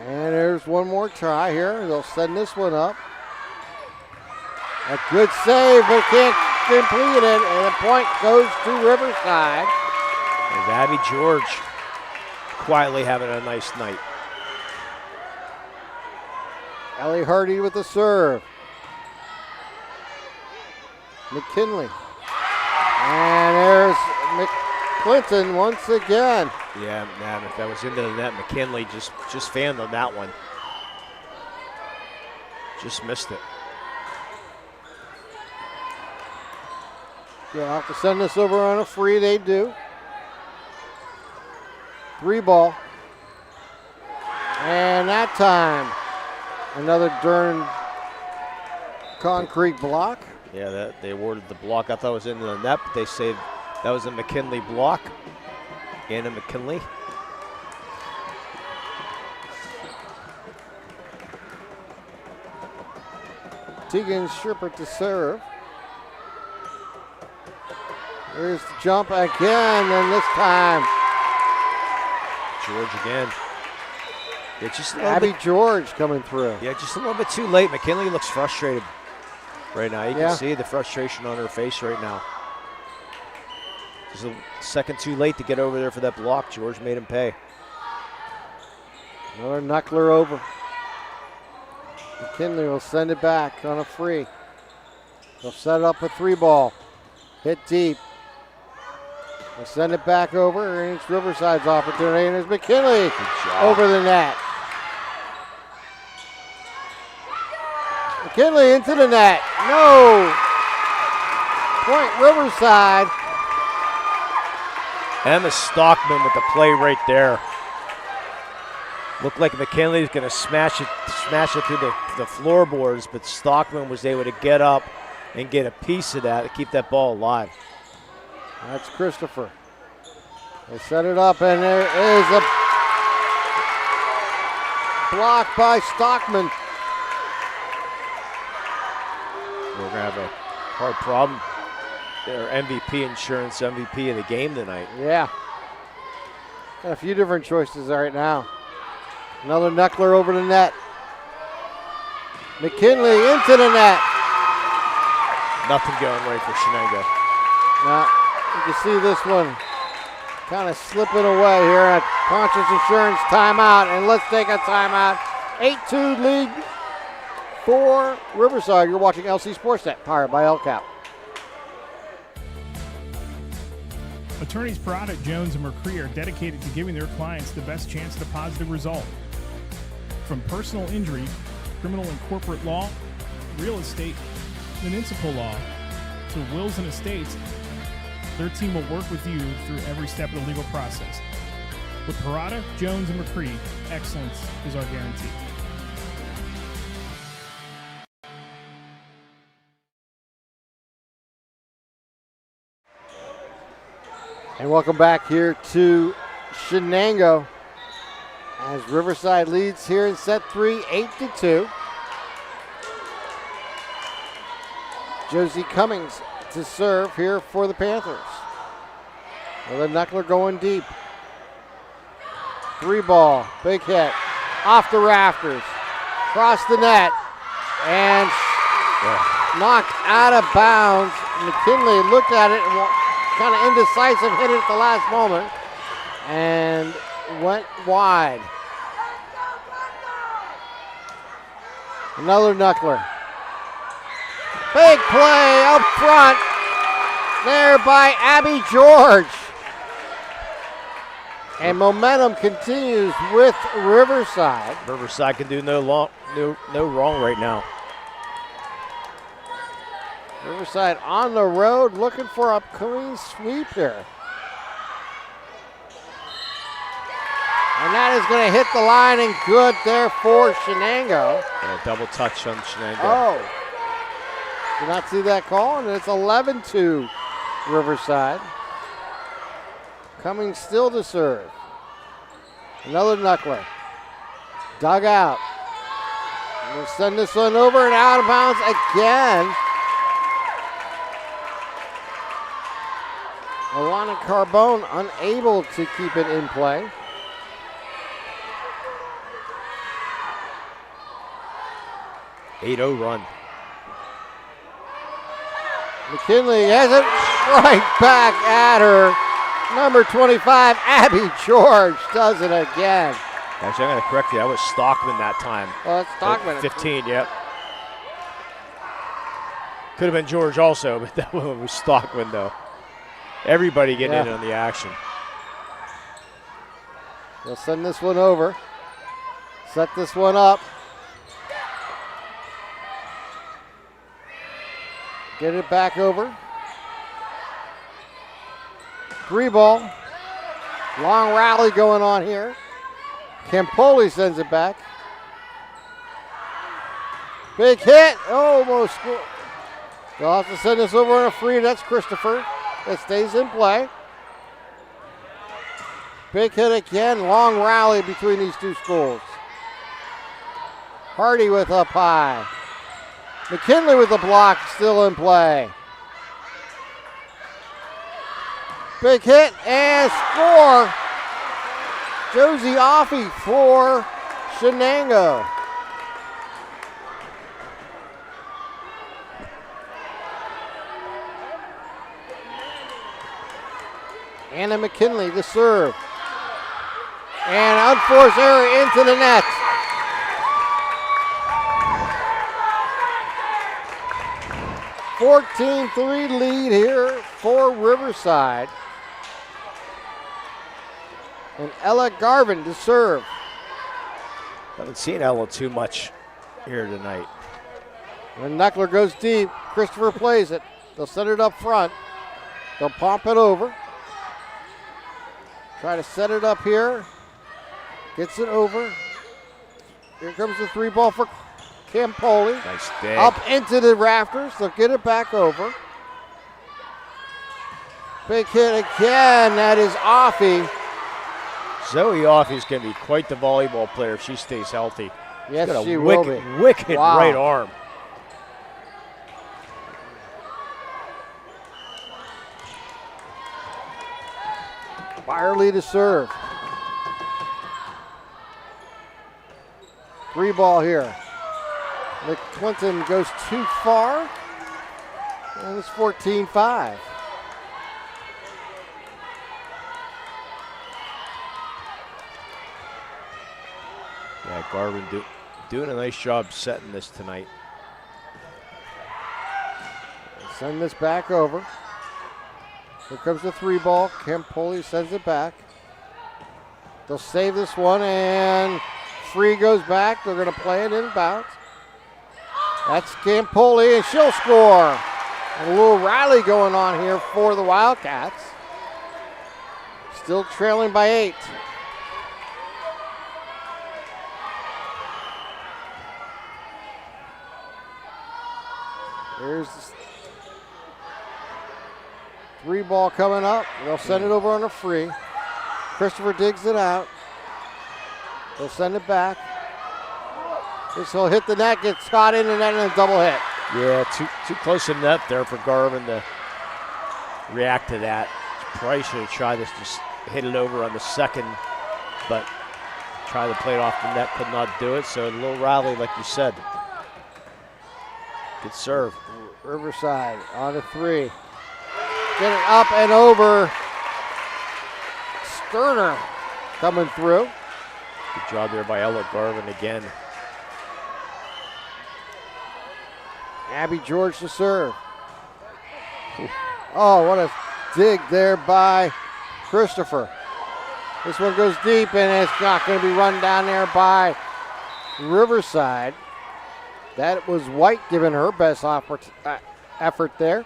And there's one more try here. They'll send this one up. A good save, but can't complete it. And the point goes to Riverside. And Abby George quietly having a nice night. Ellie Hardy with the serve. McKinley. And there's McClinton once again. Yeah, man, if that was into the net, McKinley just fanned on that one. Just missed it. They'll have to send this over on a free. They do. 3 ball. And that time, another Dern concrete block. Yeah, they awarded the block. I thought it was into the net, but they said that was a McKinley block. Anna McKinley. Tegan Schipper to serve. There's the jump again, and this time George again. Yeah, just a little Abby bit, George coming through. Yeah, just a little bit too late. McKinley looks frustrated right now. You can see the frustration on her face right now. Just a second too late to get over there for that block. George made him pay. Another knuckler over. McKinley will send it back on a free. They'll set up a 3-ball. Hit deep. They'll send it back over, and it's Riverside's opportunity, and it's McKinley over the net. McKinley into the net. No. Point Riverside. Emma Stockman with the play right there. Looked like McKinley was going to smash it through the floorboards, but Stockman was able to get up and get a piece of that to keep that ball alive. That's Christopher. They set it up, and there is a block by Stockman. We're going to have a hard problem. Their MVP insurance, MVP of the game tonight. Yeah. Got a few different choices right now. Another knuckler over the net. McKinley into the net. Nothing going right for Shenango. Now, you can see this one kind of slipping away here at Conscious Insurance timeout. And let's take a timeout. 8-2 lead for Riverside. You're watching LC SportsNet, powered by LCAP. Attorneys Parada, Jones, and McCree are dedicated to giving their clients the best chance at a positive result. From personal injury, criminal and corporate law, real estate, municipal law, to wills and estates, their team will work with you through every step of the legal process. With Parada, Jones, and McCree, excellence is our guarantee. And welcome back here to Shenango as Riverside leads here in set 3, 8-2. Josie Cummings to serve here for the Panthers. Another knuckler going deep. 3-ball, big hit, off the rafters, across the net, and knocked out of bounds. McKinley looked at it and kind of indecisive, hit it at the last moment, and went wide. Another knuckler. Big play up front there by Abby George. And momentum continues with Riverside. Riverside can do no wrong right now. Riverside on the road looking for a clean sweep here. And that is going to hit the line and good there for Shenango. Yeah, double touch on Shenango. Oh. Did not see that call, and it's 11-2 Riverside. Cummings still to serve. Another knuckler. Dug out. We'll send this one over and out of bounds again. Alana Carbone unable to keep it in play. .80 run. McKinley has it right back at her. Number 25, Abby George does it again. Actually, I'm going to correct you. That was Stockman that time. Oh, it's Stockman. 15, yep. Could have been George also, but that one was Stockman, though. Everybody getting in on the action. They'll send this one over. Set this one up. Get it back over. 3-ball. Long rally going on here. Campoli sends it back. Big hit. Almost scored. They'll have to send this over on a free. That's Christopher. It stays in play. Big hit again. Long rally between these two schools. Hardy with up high. McKinley with the block, still in play. Big hit and score. Josie Offie for Shenango. Anna McKinley to serve. And unforced error into the net. (14-3) lead here for Riverside. And Ella Garvin to serve. Haven't seen Ella too much here tonight. When Knuckler goes deep, Christopher plays it. They'll set it up front. They'll pump it over. Try to set it up here. Gets it over. Here comes the 3 ball for Campoli. Nice dig. Up into the rafters. They'll get it back over. Big hit again. That is Offie. Zoe Offie's going to be quite the volleyball player if she stays healthy. Yes, She's got a she wicked, will be. wicked Wow. right arm. Byerly to serve. 3 ball here. McClinton goes too far. And it's 14-5. Yeah, Garvin doing a nice job setting this tonight. Send this back over. Here comes the 3 ball. Campoli sends it back. They'll save this one, and Free goes back. They're going to play it inbounds. That's Campoli, and she'll score. And a little rally going on here for the Wildcats. Still trailing by 8. Here's the 3 ball coming up. They'll send it over on a free. Christopher digs it out. They'll send it back. This will hit the net, get Scott in the net, and a double hit. Yeah, too close to net there for Garvin to react to that. Probably should have tried to just hit it over on the second, but tried to play it off the net, could not do it. So a little rally, like you said. Good serve. Riverside on a 3. Get it up and over. Sterner coming through. Good job there by Ella Garvin again. Abby George to serve. Oh, what a dig there by Christopher. This one goes deep, and it's not going to be run down there by Riverside. That was White giving her best effort there.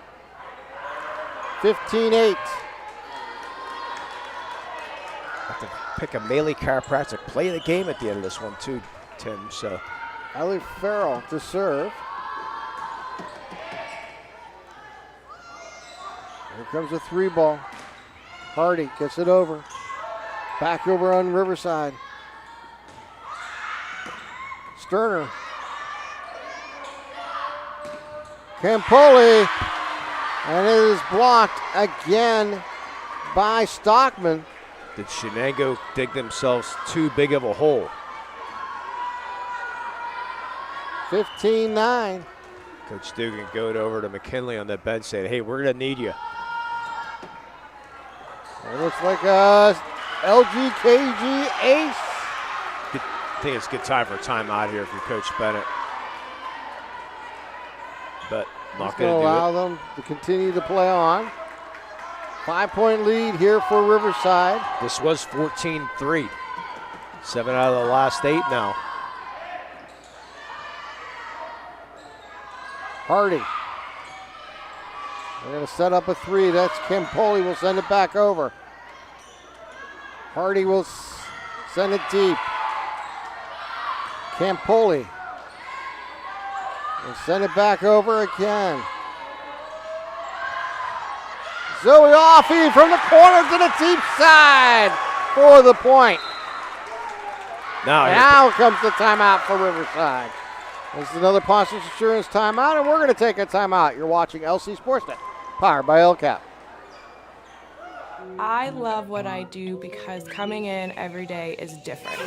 15-8. Have to pick a Melee chiropractic play of the game at the end of this one too, Tim. So Ellie Farrell to serve. Here comes a 3 ball. Hardy gets it over. Back over on Riverside. Sterner. Campoli. And it is blocked again by Stockman. did Shenango dig themselves too big of a hole? 15-9. Coach Dugan going over to McKinley on the bench saying, hey, we're going to need you. It looks like a LGKG ace. I think it's a good time for a timeout here from Coach Bennett. But not going to allow them to continue to play on. 5-point lead here for Riverside. This was 14-3. 7 out of the last 8 now. Hardy. They're going to set up a 3. That's Campoli will send it back over. Hardy will send it deep. Campoli will send it back over again. Zoe Offie from the corner to the deep side for the point. Now comes the timeout for Riverside. This is another Ponce Insurance timeout, and we're going to take a timeout. You're watching LC SportsNet, powered by LCAP. I love what I do because coming in every day is different.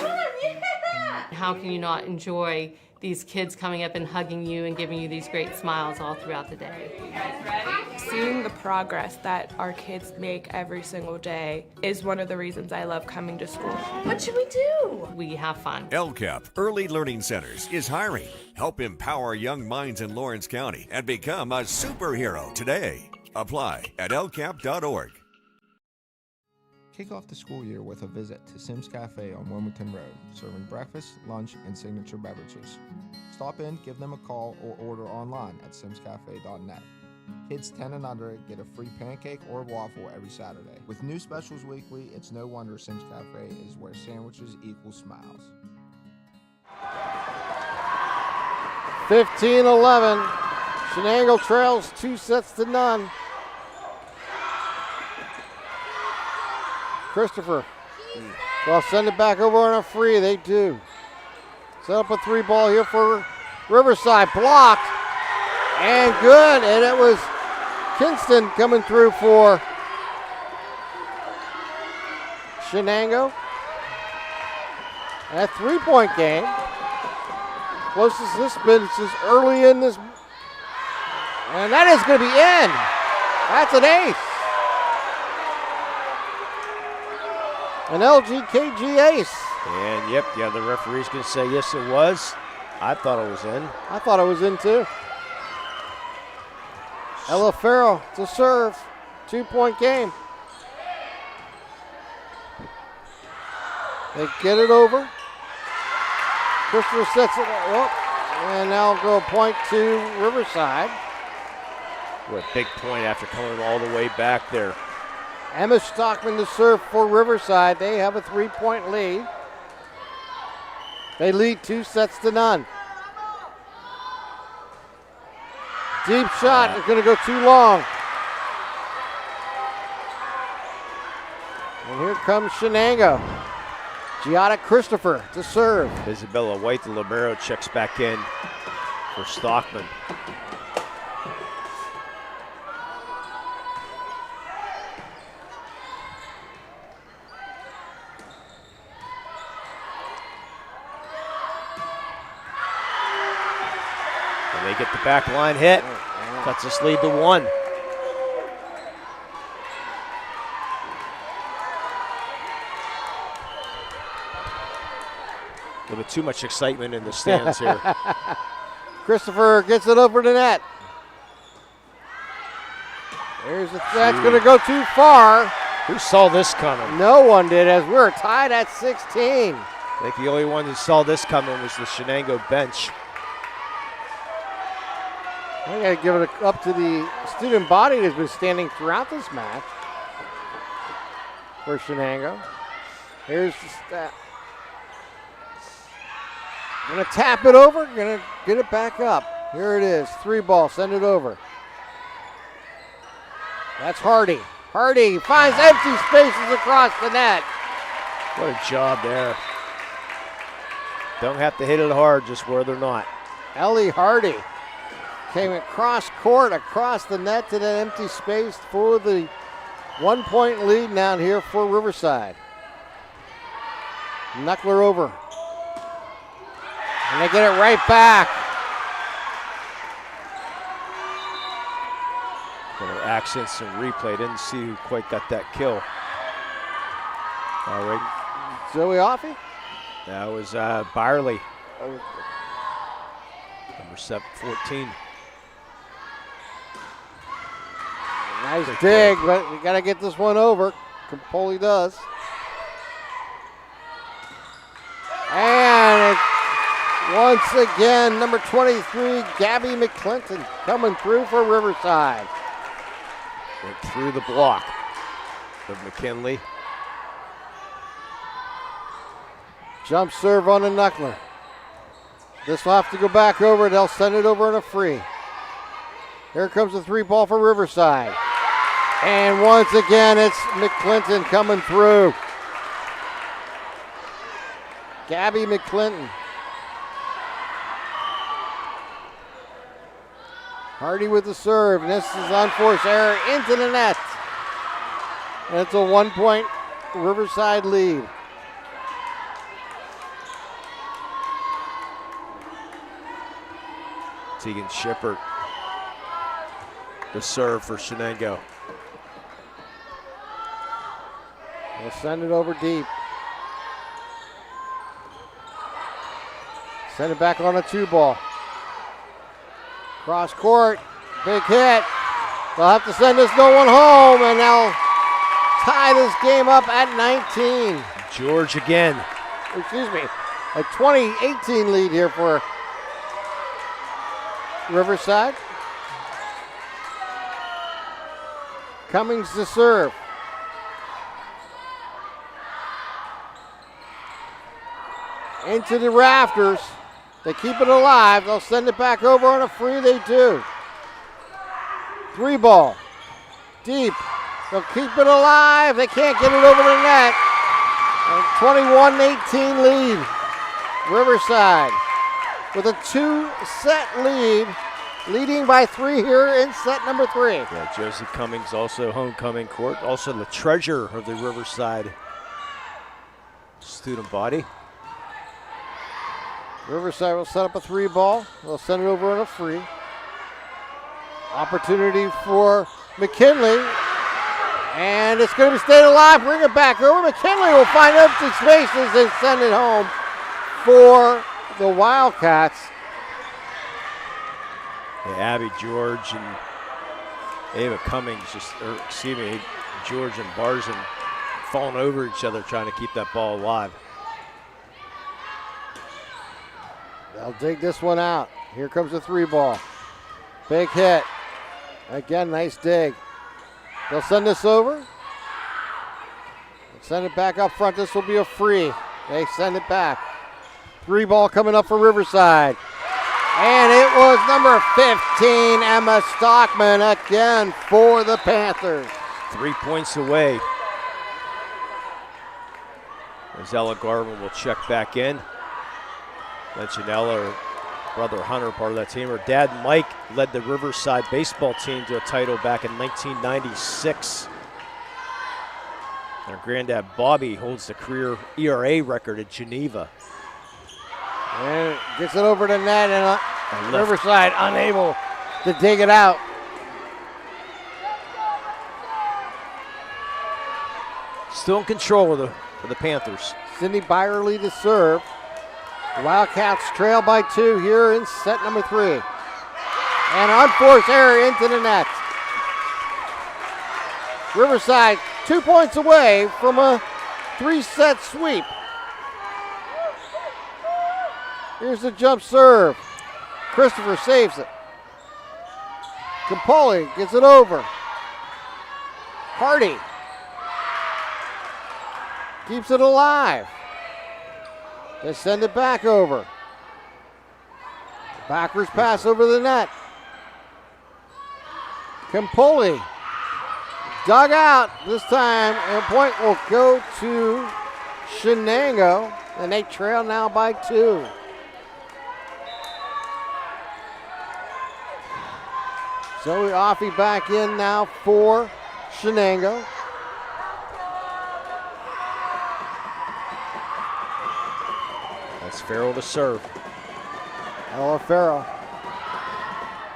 How can you not enjoy these kids coming up and hugging you and giving you these great smiles all throughout the day? You guys ready? Seeing the progress that our kids make every single day is one of the reasons I love coming to school. What should we do? We have fun. LCAP Early Learning Centers is hiring. Help empower young minds in Lawrence County and become a superhero today. Apply at lcap.org. Kick off the school year with a visit to Sims Cafe on Wilmington Road, serving breakfast, lunch, and signature beverages. Stop in, give them a call, or order online at simscafe.net. Kids 10 and under get a free pancake or waffle every Saturday. With new specials weekly, it's no wonder Sims Cafe is where sandwiches equal smiles. 15-11. Shenango trails 2-0. Christopher. They'll send it back over on a free. They do. Set up a 3-ball here for Riverside. Blocked. And good. And it was Kinston coming through for Shenango. And a 3-point game. Closest this been since early in this. And that is going to be in. That's an ace. An LGKG ace. And yep, the referee's going to say yes, it was. I thought it was in. I thought it was in too. Ella Farrell to serve. 2-point game. They get it over. Christopher sets it up. And now go a point to Riverside. What a big point after coming all the way back there. Emma Stockman to serve for Riverside. They have a 3-point lead. They lead 2-0. Deep shot is going to go too long. And here comes Shenango. Giada Christopher to serve. Isabella White, the libero, checks back in for Stockman. And they get the back line hit. Cuts this lead to 1. A little bit too much excitement in the stands here. Christopher gets it over the net. That's going to go too far. Who saw this coming? No one did, as we're tied at 16. I think the only one that saw this coming was the Shenango bench. I got to give it up to the student body that's been standing throughout this match for Shenango. Here's the stat. Gonna tap it over, gonna get it back up. Here it is, 3-ball, send it over. That's Hardy. Hardy finds empty spaces across the net. What a job there. Don't have to hit it hard, just where they're not. Ellie Hardy came across court, across the net to that empty space for the 1-point lead down here for Riverside. Knuckler over. And they get it right back. Little accents and replay. Didn't see who quite got that kill. All right. Zoe Offie? That was Byerly. Number 14. Nice dig, but we got to get this one over. Campoli does. And once again, number 23, Gabby McClinton coming through for Riverside. Went through the block of McKinley. Jump serve on the Knuckler. This will have to go back over. They'll send it over on a free. Here comes the 3-ball for Riverside. And once again, it's McClinton coming through. Gabby McClinton. Hardy with the serve, and this is unforced error into the net. And it's a 1-point Riverside lead. Tegan Shippert, the serve for Shenango. They'll send it over deep. Send it back on a 2-ball. Cross court, big hit. They'll have to send this no one home, and they'll tie this game up at 19. George again. Excuse me, a 20-18 lead here for Riverside. Cummings to serve. Into the rafters. They keep it alive. They'll send it back over on a free. They do. 3-ball. Deep. They'll keep it alive. They can't get it over the net. 21-18 lead. Riverside with a 2-set lead, leading by 3 here in set number 3. Yeah, Josie Cummings, also homecoming court, also the treasurer of the Riverside student body. Riverside will set up a 3-ball. They'll send it over on a free. Opportunity for McKinley. And it's going to be staying alive. Bring it back over. McKinley will find empty spaces and send it home for the Wildcats. Yeah, Abby George and Ava Cummings, George and Barzin falling over each other trying to keep that ball alive. They'll dig this one out. Here comes the 3-ball. Big hit. Again, nice dig. They'll send this over. Send it back up front. This will be a free. They send it back. 3-ball coming up for Riverside. And it was number 15, Emma Stockman, again for the Panthers. 3 points away. As Ella Garvin will check back in. Mentioned Ella, her brother Hunter, part of that team. Her dad, Mike, led the Riverside baseball team to a title back in 1996. Her granddad, Bobby, holds the career ERA record at Geneva. And gets it over to net, and Riverside unable to dig it out. Still in control of the Panthers. Sydney Byerly to serve. The Wildcats trail by 2 here in set number 3. And an unforced error into the net. Riverside 2 points away from a 3-set sweep. Here's the jump serve. Christopher saves it. Campoli gets it over. Hardy keeps it alive. They send it back over. Backwards pass over the net. Campoli dug out this time, and point will go to Shenango, and they trail now by 2. Zoe Offey back in now for Shenango. That's Farrell to serve. Ella Farrell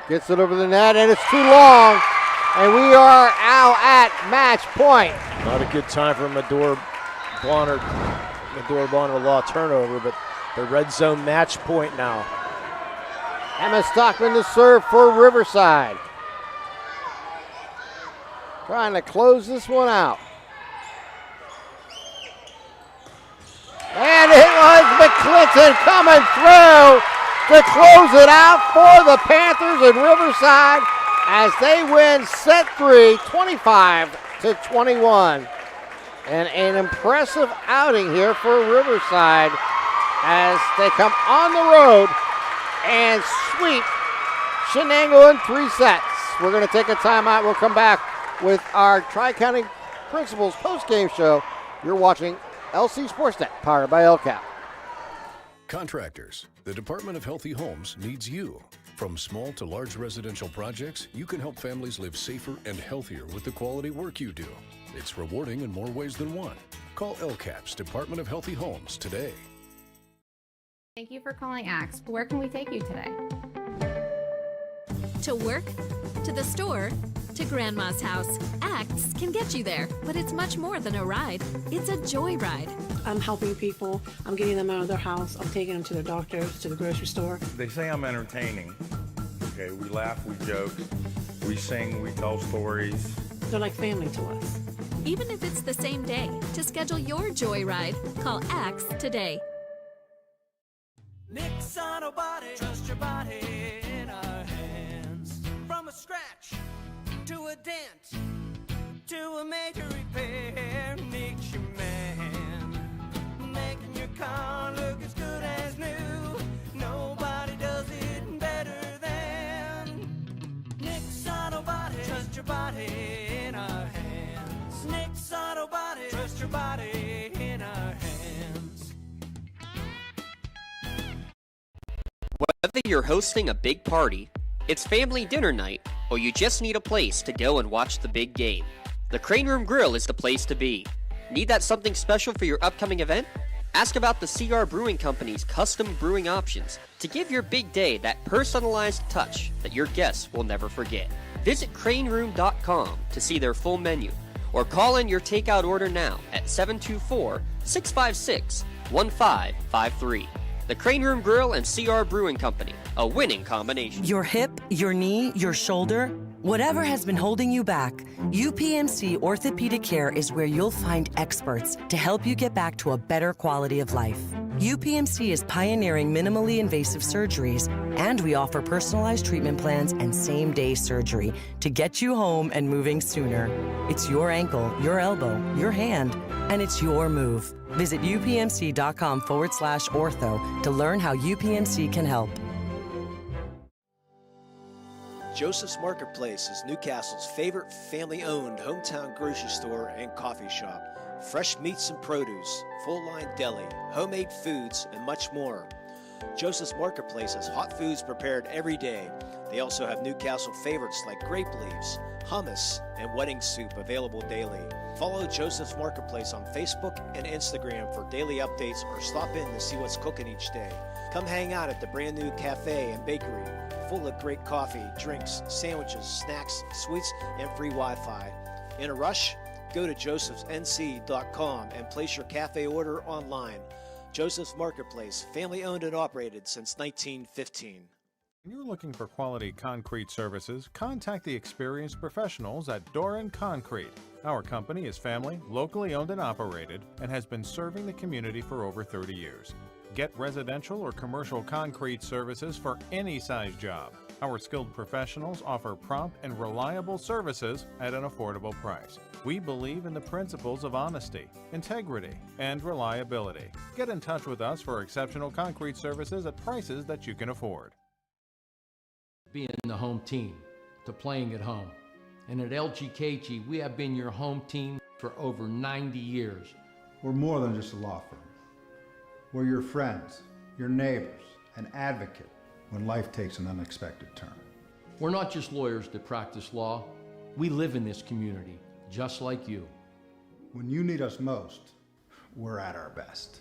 gets it over the net, and it's too long, and we are out at match point. Not a good time for Medora Bonner Law turnover, but the red zone match point now. Emma Stockman to serve for Riverside. Trying to close this one out. And it was McClinton coming through to close it out for the Panthers in Riverside as they win set 3, 25-21. And an impressive outing here for Riverside as they come on the road and sweep Shenango in 3 sets. We're going to take a timeout. We'll come back with our Tri-County Principals post-game show. You're watching LC SportsNet, powered by LCAP. Contractors, the Department of Healthy Homes needs you. From small to large residential projects, you can help families live safer and healthier with the quality work you do. It's rewarding in more ways than one. Call LCAP's Department of Healthy Homes today. Thank you for calling Axe. Where can we take you today? To work, to the store, to Grandma's house. Axe can get you there, but it's much more than a ride. It's a joyride. I'm helping people. I'm getting them out of their house. I'm taking them to the doctors, to the grocery store. They say I'm entertaining. Okay, we laugh, we joke, we sing, we tell stories. They're like family to us. Even if it's the same day, to schedule your joyride, call Axe today. Nick's Auto Body, trust your body in our hands. From a scratch to a dent to a major repair, Nick's your man. Making your car look as good as new. Nobody does it better than Nick's Auto Body. Trust your body in our hands. Nick's Auto Body, trust your body in our hands. Whether you're hosting a big party, it's family dinner night, or you just need a place to go and watch the big game, the Crane Room Grill is the place to be. Need that something special for your upcoming event? Ask about the CR Brewing Company's custom brewing options to give your big day that personalized touch that your guests will never forget. Visit craneroom.com to see their full menu, or call in your takeout order now at 724-656-1553. The Crane Room Grill and CR Brewing Company, a winning combination. Your hip, your knee, your shoulder, whatever has been holding you back, UPMC Orthopedic Care is where you'll find experts to help you get back to a better quality of life. UPMC is pioneering minimally invasive surgeries, and we offer personalized treatment plans and same-day surgery to get you home and moving sooner. It's your ankle, your elbow, your hand, and it's your move. Visit upmc.com/ortho to learn how UPMC can help. Joseph's Marketplace is Newcastle's favorite family-owned hometown grocery store and coffee shop. Fresh meats and produce, full-line deli, homemade foods, and much more. Joseph's Marketplace has hot foods prepared every day. They also have Newcastle favorites like grape leaves, hummus, and wedding soup available daily. Follow Joseph's Marketplace on Facebook and Instagram for daily updates, or stop in to see what's cooking each day. Come hang out at the brand new cafe and bakery, full of great coffee, drinks, sandwiches, snacks, sweets, and free Wi-Fi. In a rush? Go to josephsnc.com and place your cafe order online. Joseph's Marketplace, family owned and operated since 1915. When you're looking for quality concrete services, contact the experienced professionals at Doran Concrete. Our company is family, locally owned and operated, and has been serving the community for over 30 years. Get residential or commercial concrete services for any size job. Our skilled professionals offer prompt and reliable services at an affordable price. We believe in the principles of honesty, integrity, and reliability. Get in touch with us for exceptional concrete services at prices that you can afford. Being the home team, to playing at home. And at LGKG, we have been your home team for over 90 years. We're more than just a law firm. We're your friends, your neighbors, an advocate when life takes an unexpected turn. We're not just lawyers that practice law. We live in this community, just like you. When you need us most, we're at our best.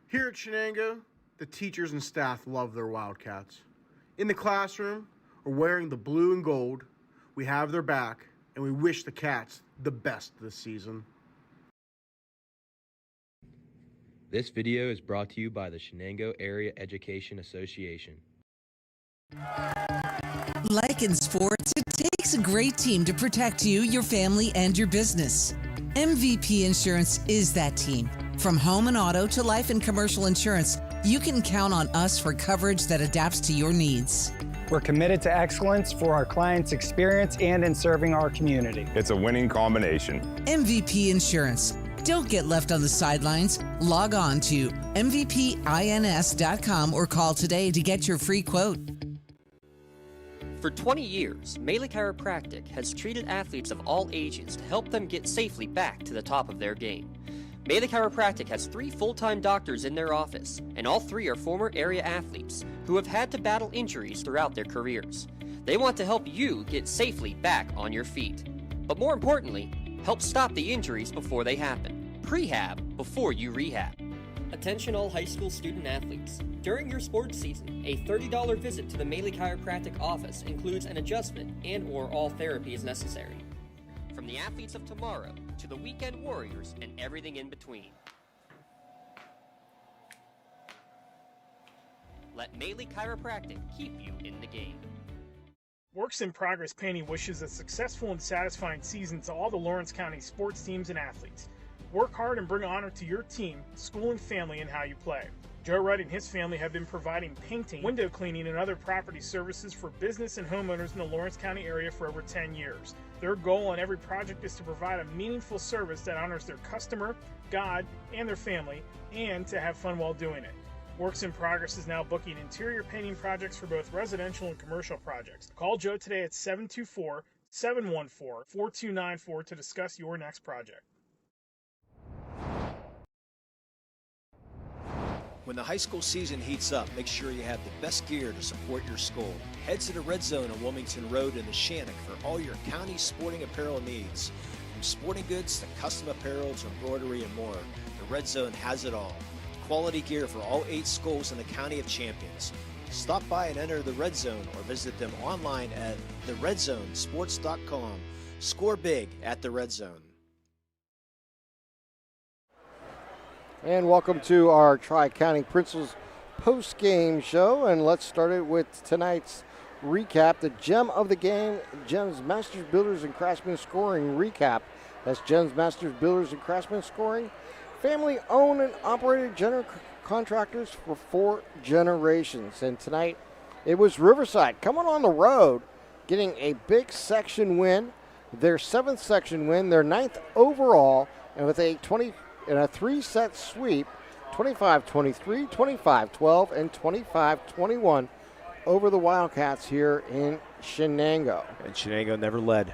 Here at Shenango, the teachers and staff love their Wildcats. In the classroom, or wearing the blue and gold, we have their back, and we wish the Cats the best this season. This video is brought to you by the Shenango Area Education Association. Like in sports, it takes a great team to protect you, your family, and your business. MVP Insurance is that team. From home and auto to life and commercial insurance, you can count on us for coverage that adapts to your needs. We're committed to excellence for our clients' experience and in serving our community. It's a winning combination. MVP Insurance. Don't get left on the sidelines. Log on to mvpins.com or call today to get your free quote. For 20 years, Melee Chiropractic has treated athletes of all ages to help them get safely back to the top of their game. Melee Chiropractic has 3 full-time doctors in their office, and all 3 are former area athletes who have had to battle injuries throughout their careers. They want to help you get safely back on your feet. But more importantly, help stop the injuries before they happen. Prehab before you rehab. Attention all high school student athletes. During your sports season, a $30 visit to the Maley Chiropractic office includes an adjustment and/or all therapy is necessary. From the athletes of tomorrow to the weekend warriors and everything in between. Let Maley Chiropractic keep you in the game. Works in Progress Painting wishes a successful and satisfying season to all the Lawrence County sports teams and athletes. Work hard and bring honor to your team, school, and family in how you play. Joe Wright and his family have been providing painting, window cleaning, and other property services for business and homeowners in the Lawrence County area for over 10 years. Their goal on every project is to provide a meaningful service that honors their customer, God, and their family, and to have fun while doing it. Works in Progress is now booking interior painting projects for both residential and commercial projects. Call Joe today at 724-714-4294 to discuss your next project. When the high school season heats up, make sure you have the best gear to support your school. Head to the Red Zone on Wilmington Road in the Shenango for all your county sporting apparel needs. From sporting goods to custom apparel to embroidery and more, the Red Zone has it all. Quality gear for all 8 schools in the County of Champions. Stop by and enter the Red Zone or visit them online at theredzonesports.com. Score big at the Red Zone. And welcome to our Tri-County Principals post-game show. And let's start it with tonight's recap. The gem of the game, Gems Masters Builders and Craftsmen Scoring recap. That's Gems Masters Builders and Craftsmen Scoring. Family-owned and operated general contractors for 4 generations. And tonight it was Riverside coming on the road, getting a big section win, their 7th section win, their 9th overall, and with a 3-set sweep, 25-23, 25-12, and 25-21 over the Wildcats here in Shenango. And Shenango never led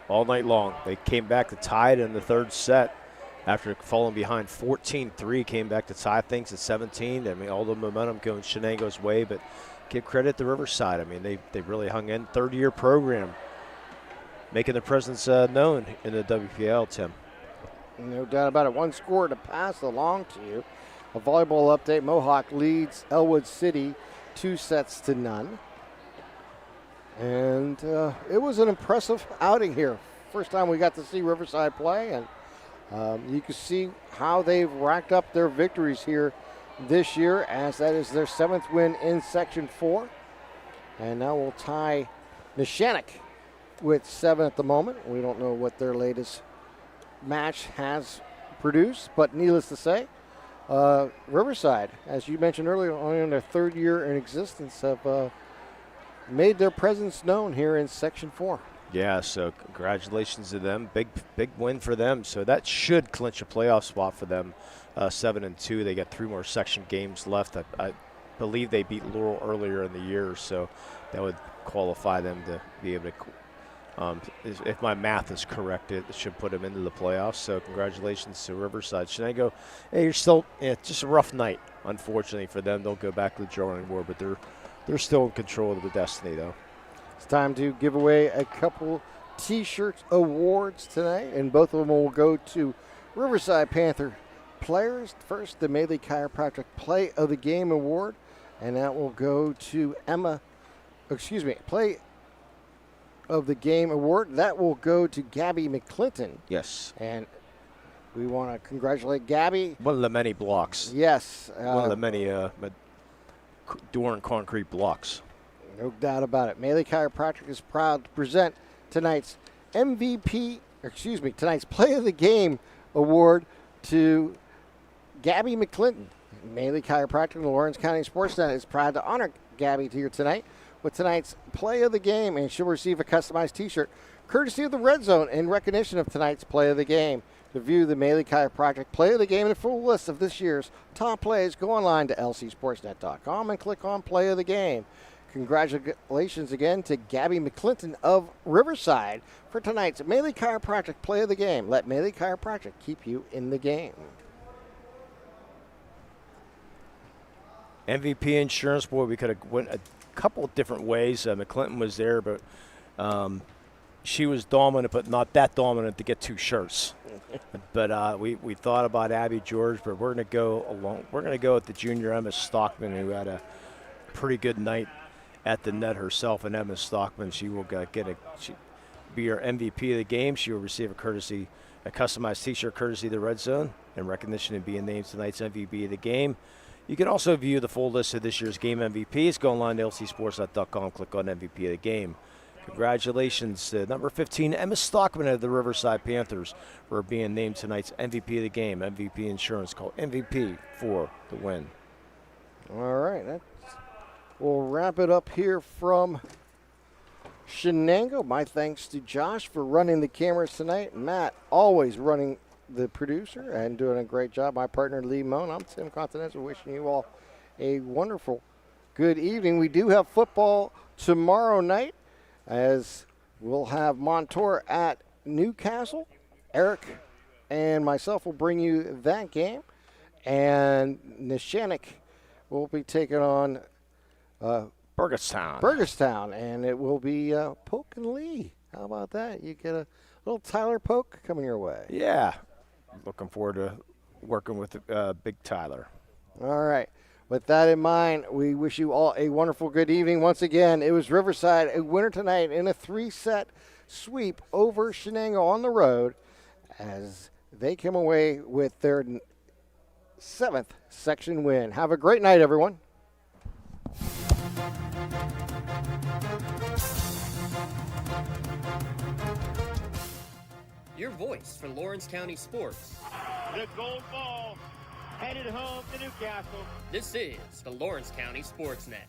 all night long. They came back to tie it in the 3rd set after falling behind 14-3, came back to tie things at 17. I mean, all the momentum going Shenango's way, but give credit to Riverside. I mean, they really hung in. 3rd-year program, making their presence known in the WPIAL, Tim. No doubt about it. One score to pass along to you. A volleyball update. Mohawk leads Elwood City 2-0. And it was an impressive outing here. First time we got to see Riverside play, and you can see how they've racked up their victories here this year, as that is their 7th win in Section 4. And now we'll tie Neshannock with 7 at the moment. We don't know what their latest match has produced, but needless to say, Riverside, as you mentioned earlier, only in their 3rd year in existence, have made their presence known here in Section 4. Yeah, so congratulations to them. Big win for them. So that should clinch a playoff spot for them. 7-2. They got 3 more section games left. I believe they beat Laurel earlier in the year, so that would qualify them to be able to. If my math is correct, it should put them into the playoffs. So congratulations to Riverside. Shenango, hey, you're still just a rough night, unfortunately for them. They'll go back to the drawing board, but they're still in control of the destiny, though. It's time to give away a couple T-shirt awards tonight, and both of them will go to Riverside Panther players. First, the Maley Chiropractic Play of the Game Award, and that will go to Play of the Game Award. That will go to Gabby McClinton. Yes. And we want to congratulate Gabby. One of the many blocks. Yes. One of the many door and concrete blocks. No doubt about it. Maley Chiropractic is proud to present tonight's Play of the Game Award to Gabby McClinton. Maley Chiropractic and the Lawrence County SportsNet is proud to honor Gabby here tonight with tonight's Play of the Game, and she'll receive a customized T-shirt courtesy of the Red Zone in recognition of tonight's Play of the Game. To view the Maley Chiropractic Play of the Game and a full list of this year's top plays, go online to lcsportsnet.com and click on Play of the Game. Congratulations again to Gabby McClinton of Riverside for tonight's Maley Chiropractic Play of the Game. Let Maley Chiropractic keep you in the game. MVP Insurance, boy, we could have went a couple of different ways. McClinton was there, but she was dominant, but not that dominant to get 2 shirts. But we thought about Abby George, but we're going to go along. We're going to go with the junior Emma Stockman, who had a pretty good night at the net herself. And Emma Stockman, she will be our MVP of the game. She will receive a customized T-shirt courtesy of the Red Zone in recognition of being named tonight's MVP of the game. You can also view the full list of this year's game MVPs. Go online to lcsportsnet.com, click on MVP of the game. Congratulations to number 15, Emma Stockman of the Riverside Panthers, for being named tonight's MVP of the game. MVP Insurance, call MVP for the win. All right, we'll wrap it up here from Shenango. My thanks to Josh for running the cameras tonight. Matt, always running the producer and doing a great job. My partner, Lee Moan. I'm Tim Continental, wishing you all a wonderful good evening. We do have football tomorrow night, as we'll have Montour at Newcastle. Eric and myself will bring you that game. And Neshannock will be taking on Burgettstown, and it will be Polk and Lee. How about that? You get a little Tyler Polk coming your way. Yeah. Looking forward to working with Big Tyler. All right. With that in mind, we wish you all a wonderful good evening. Once again, it was Riverside, a winner tonight in a 3-set sweep over Shenango on the road, as they came away with their 7th section win. Have a great night, everyone. Your voice for Lawrence County sports. The gold ball headed home to Newcastle. This is the Lawrence County SportsNet.